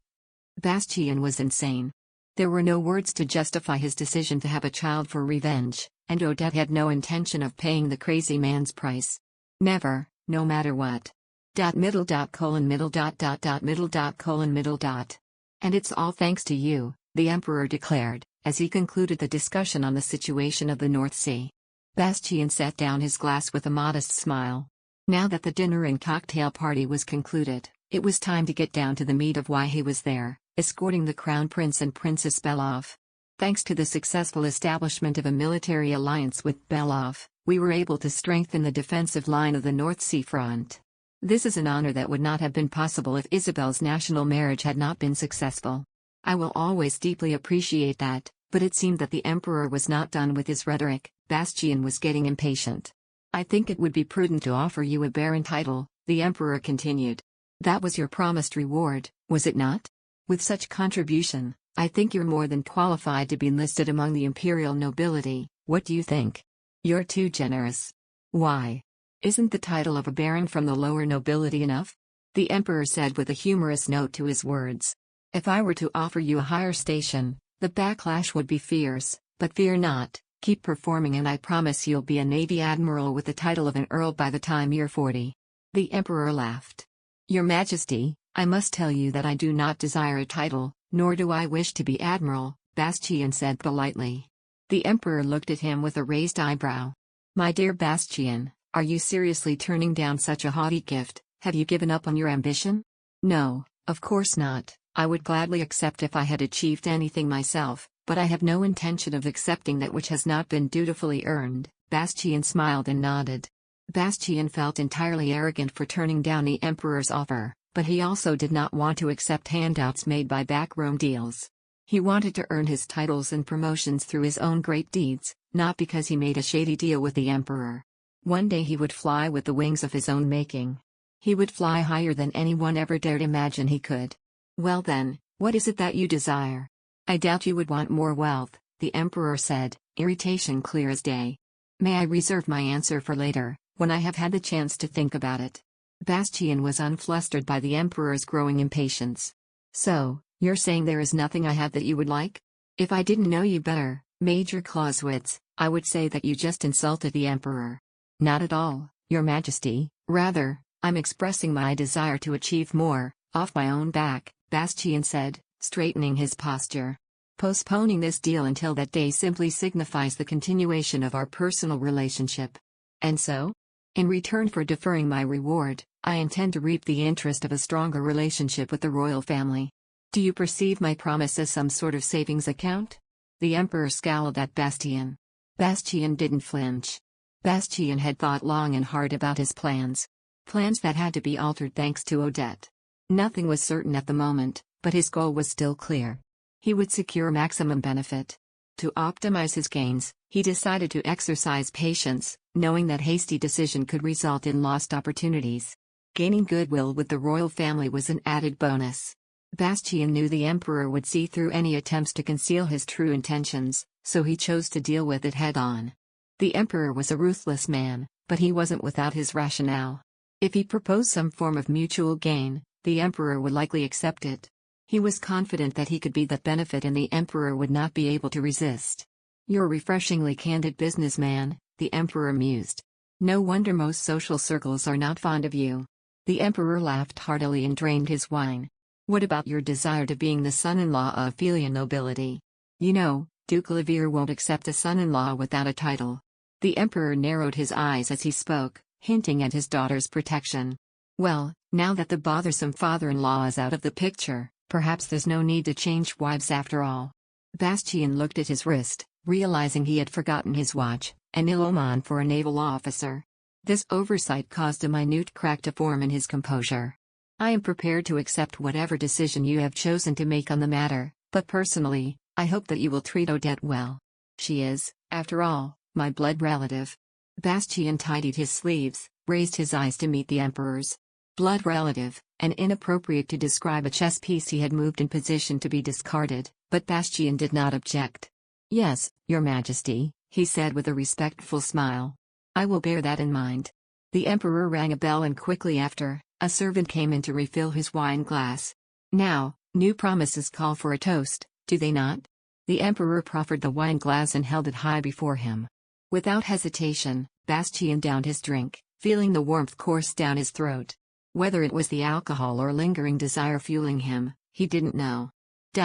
Bastian was insane. There were no words to justify his decision to have a child for revenge, and Odette had no intention of paying the crazy man's price. Never, no matter what. Middle dot colon middle dot middle dot colon middle dot. And it's all thanks to you, the Emperor declared, as he concluded the discussion on the situation of the North Sea. Bastian set down his glass with a modest smile. Now that the dinner and cocktail party was concluded, it was time to get down to the meat of why he was there, escorting the Crown Prince and Princess Belov. Thanks to the successful establishment of a military alliance with Belov, we were able to strengthen the defensive line of the North Sea front. This is an honor that would not have been possible if Isabel's national marriage had not been successful. I will always deeply appreciate that, but it seemed that the Emperor was not done with his rhetoric. Bastian was getting impatient. I think it would be prudent to offer you a baron title, the Emperor continued. That was your promised reward, was it not? With such contribution, I think you're more than qualified to be enlisted among the imperial nobility. What do you think? You're too generous. Why? Isn't the title of a baron from the lower nobility enough? The Emperor said with a humorous note to his words. If I were to offer you a higher station, the backlash would be fierce, but fear not, keep performing and I promise you'll be a Navy Admiral with the title of an Earl by the time you're 40. The Emperor laughed. Your Majesty, I must tell you that I do not desire a title, nor do I wish to be Admiral, Bastian said politely. The Emperor looked at him with a raised eyebrow. My dear Bastian, are you seriously turning down such a haughty gift? Have you given up on your ambition? No, of course not. I would gladly accept if I had achieved anything myself, but I have no intention of accepting that which has not been dutifully earned. Bastian smiled and nodded. Bastian felt entirely arrogant for turning down the Emperor's offer, but he also did not want to accept handouts made by backroom deals. He wanted to earn his titles and promotions through his own great deeds, not because he made a shady deal with the Emperor. One day he would fly with the wings of his own making. He would fly higher than anyone ever dared imagine he could. Well then, what is it that you desire? I doubt you would want more wealth, the Emperor said, irritation clear as day. May I reserve my answer for later, when I have had the chance to think about it? Bastian was unflustered by the Emperor's growing impatience. So, you're saying there is nothing I have that you would like? If I didn't know you better, Major Clauswitz, I would say that you just insulted the Emperor. Not at all, Your Majesty, rather, I'm expressing my desire to achieve more, off my own back, Bastian said, straightening his posture. Postponing this deal until that day simply signifies the continuation of our personal relationship. And so? In return for deferring my reward, I intend to reap the interest of a stronger relationship with the royal family. Do you perceive my promise as some sort of savings account? The Emperor scowled at Bastian. Bastian didn't flinch. Bastian had thought long and hard about his plans. Plans that had to be altered thanks to Odette. Nothing was certain at the moment, but his goal was still clear. He would secure maximum benefit. To optimize his gains, he decided to exercise patience, knowing that hasty decision could result in lost opportunities. Gaining goodwill with the royal family was an added bonus. Bastian knew the Emperor would see through any attempts to conceal his true intentions, so he chose to deal with it head-on. The Emperor was a ruthless man, but he wasn't without his rationale. If he proposed some form of mutual gain, the Emperor would likely accept it. He was confident that he could be that benefit and the Emperor would not be able to resist. You're a refreshingly candid businessman, the Emperor mused. No wonder most social circles are not fond of you. The Emperor laughed heartily and drained his wine. What about your desire to being the son-in-law of filial nobility? You know, Duke Levere won't accept a son-in-law without a title. The Emperor narrowed his eyes as he spoke, hinting at his daughter's protection. Well, now that the bothersome father-in-law is out of the picture, perhaps there's no need to change wives after all. Bastian looked at his wrist, realizing he had forgotten his watch, an ill omen for a naval officer. This oversight caused a minute crack to form in his composure. I am prepared to accept whatever decision you have chosen to make on the matter, but personally, I hope that you will treat Odette well. She is, after all, my blood relative. Bastian tidied his sleeves, raised his eyes to meet the Emperor's. Blood relative, and inappropriate to describe a chess piece he had moved in position to be discarded, but Bastian did not object. Yes, Your Majesty, he said with a respectful smile. I will bear that in mind. The Emperor rang a bell and quickly after, a servant came in to refill his wine glass. Now, new promises call for a toast, do they not? The Emperor proffered the wine glass and held it high before him. Without hesitation, Bastian downed his drink, feeling the warmth course down his throat. Whether it was the alcohol or lingering desire fueling him, he didn't know.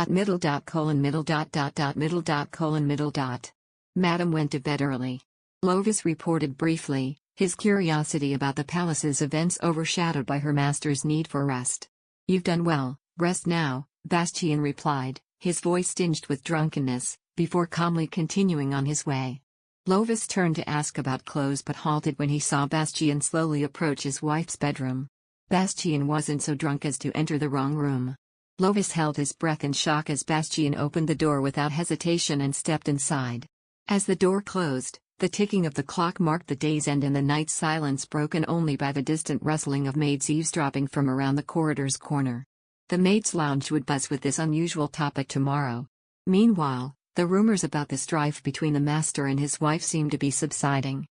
Middle colon middle middle colon middle. Madame went to bed early. Lovis reported briefly, his curiosity about the palace's events overshadowed by her master's need for rest. You've done well, rest now, Bastian replied, his voice tinged with drunkenness, before calmly continuing on his way. Lovis turned to ask about clothes but halted when he saw Bastian slowly approach his wife's bedroom. Bastian wasn't so drunk as to enter the wrong room. Lovis held his breath in shock as Bastian opened the door without hesitation and stepped inside. As the door closed, the ticking of the clock marked the day's end and the night's silence broken only by the distant rustling of maids eavesdropping from around the corridor's corner. The maids' lounge would buzz with this unusual topic tomorrow. Meanwhile, the rumors about the strife between the master and his wife seemed to be subsiding.